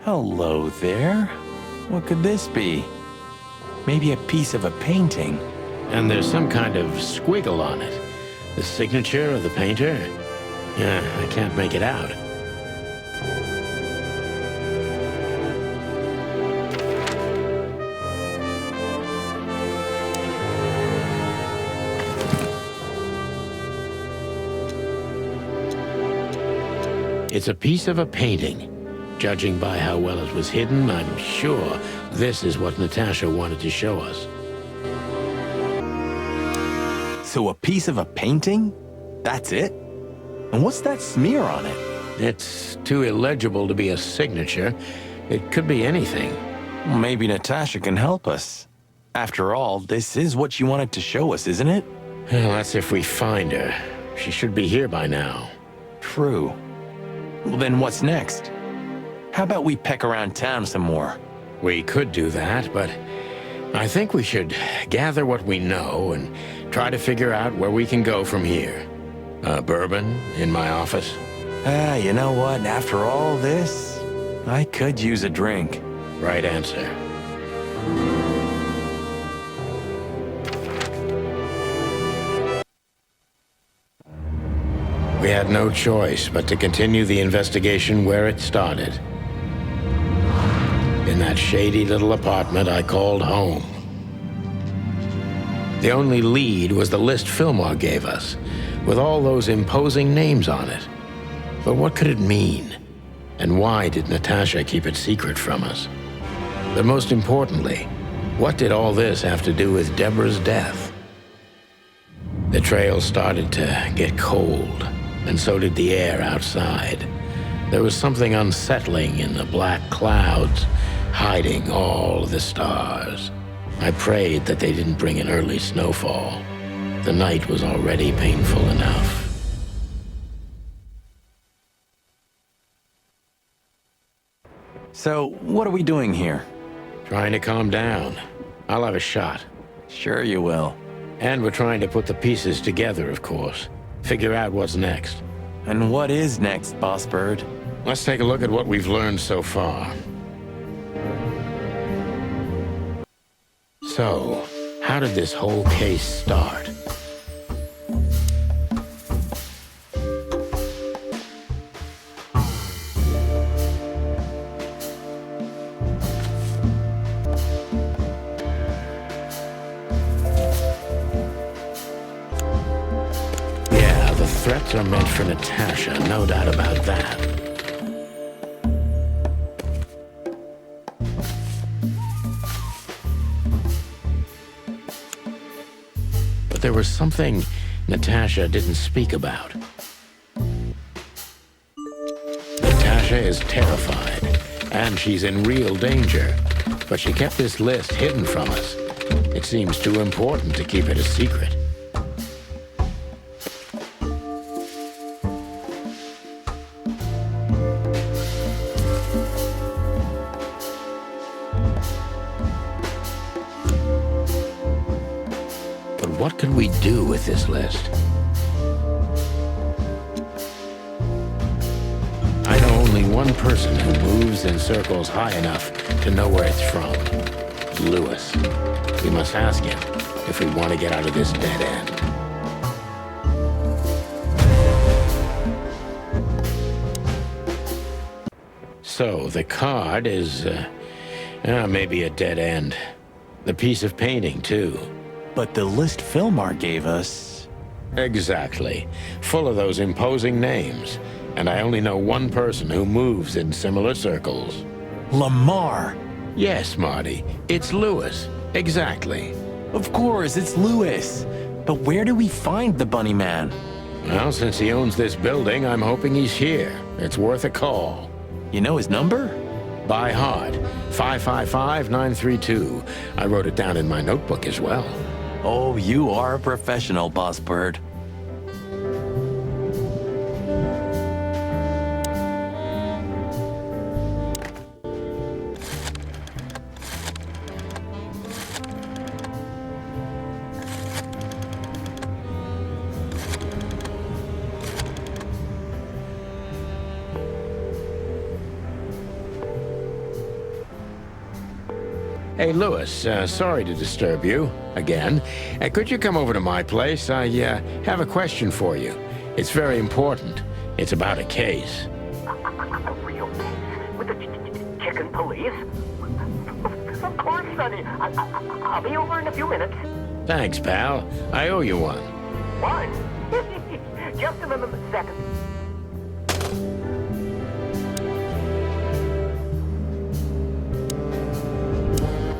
Hello there. What could this be? Maybe a piece of a painting. And there's some kind of squiggle on it. The signature of the painter? Yeah, I can't make it out. It's a piece of a painting. Judging by how well it was hidden, I'm sure this is what Natasha wanted to show us. So a piece of a painting? That's it? And what's that smear on it? It's too illegible to be a signature. It could be anything. Well, maybe Natasha can help us. After all, this is what she wanted to show us, isn't it? Well, that's if we find her. She should be here by now. True. Well, then what's next? How about we peck around town some more? We could do that, but I think we should gather what we know and try to figure out where we can go from here. Bourbon in my office? You know what? After all this, I could use a drink. Right answer. We had no choice but to continue the investigation where it started. In that shady little apartment I called home. The only lead was the list Fillmore gave us, with all those imposing names on it. But what could it mean? And why did Natasha keep it secret from us? But most importantly, what did all this have to do with Deborah's death? The trail started to get cold, and so did the air outside. There was something unsettling in the black clouds, hiding all the stars. I prayed that they didn't bring an early snowfall. The night was already painful enough. So, what are we doing here? Trying to calm down. I'll have a shot. Sure you will. And we're trying to put the pieces together, of course. Figure out what's next. And what is next, Boss Bird? Let's take a look at what we've learned so far. So, how did this whole case start? products are meant for Natasha, no doubt about that. But there was something Natasha didn't speak about. Natasha is terrified, and she's in real danger. But she kept this list hidden from us. It seems too important to keep it a secret. But what could we do with this list? I know only one person who moves in circles high enough to know where it's from. Lewis. We must ask him if we want to get out of this dead end. So, the card is, maybe a dead end. The piece of painting, too. But the list Philmar gave us... Exactly. Full of those imposing names. And I only know one person who moves in similar circles. Lamar! Yes, Marty. It's Lewis. Exactly. Of course, it's Lewis. But where do we find the Bunny Man? Well, since he owns this building, I'm hoping he's here. It's worth a call. You know his number? By heart. 555-932. I wrote it down in my notebook as well. Oh, you are a professional, Boss Bird. Hey, Lewis, sorry to disturb you again. Could you come over to my place? I have a question for you. It's very important. It's about a case. A real case? With the chicken police? Of course, Sonny. I'll be over in a few minutes. Thanks, pal. I owe you one. What? Just a second.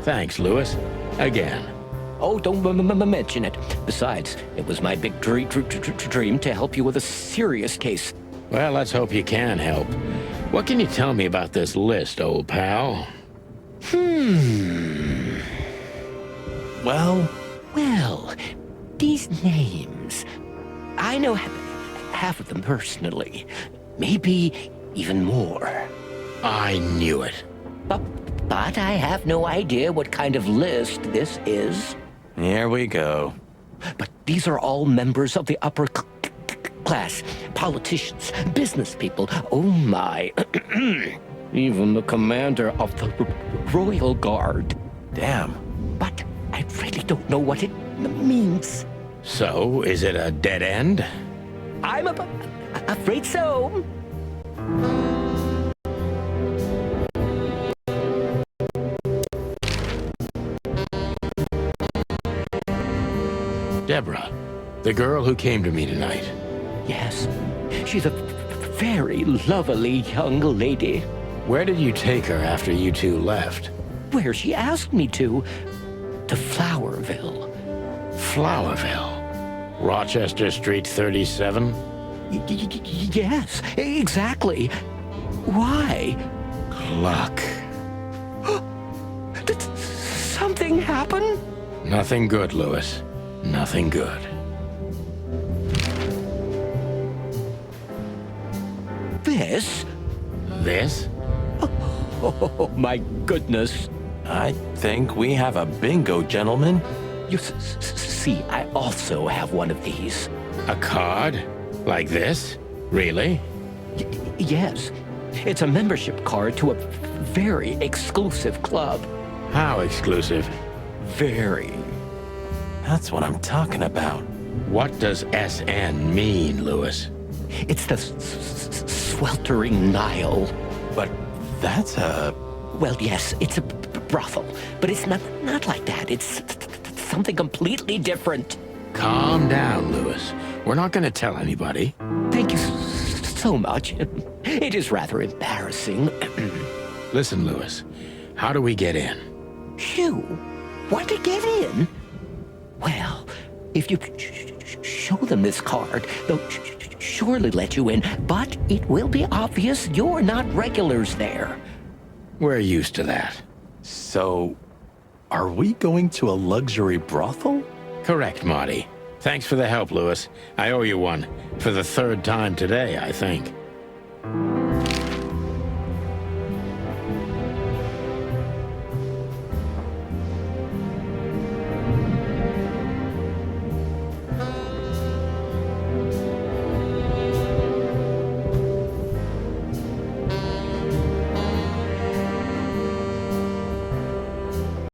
Thanks, Lewis. Again. Oh, don't mention it. Besides, it was my big dream to help you with a serious case. Well, let's hope you can help. What can you tell me about this list, old pal? Well, these names. I know half of them personally. Maybe even more. I knew it. But I have no idea what kind of list this is. Here we go. But these are all members of the upper class. Politicians, business people. Oh my. Even the commander of the Royal Guard. Damn. But I really don't know what it means. So, is it a dead end? I'm afraid so. Deborah, the girl who came to me tonight. Yes, she's a very lovely young lady. Where did you take her after you two left? Where she asked me to Flowerville. Flowerville? Rochester Street 37? Yes, exactly. Why? Luck. Did something happen? Nothing good, Lewis. Nothing good. This? This? Oh, my goodness. I think we have a bingo, gentlemen. You see, I also have one of these. A card? Like this? Really? Yes. It's a membership card to a very exclusive club. How exclusive? Very. That's what I'm talking about. What does SN mean, Lewis? It's the sweltering Nile. But that's a... Well, yes, it's a brothel. But it's not like that. It's something completely different. Calm down, Lewis. We're not going to tell anybody. Thank you so much. It is rather embarrassing. Listen, Lewis, how do we get in? You want to get in? Well, if you show them this card, they'll surely let you in, but it will be obvious you're not regulars there. We're used to that. So, are we going to a luxury brothel? Correct, Marty. Thanks for the help, Lewis. I owe you one. For the third time today, I think.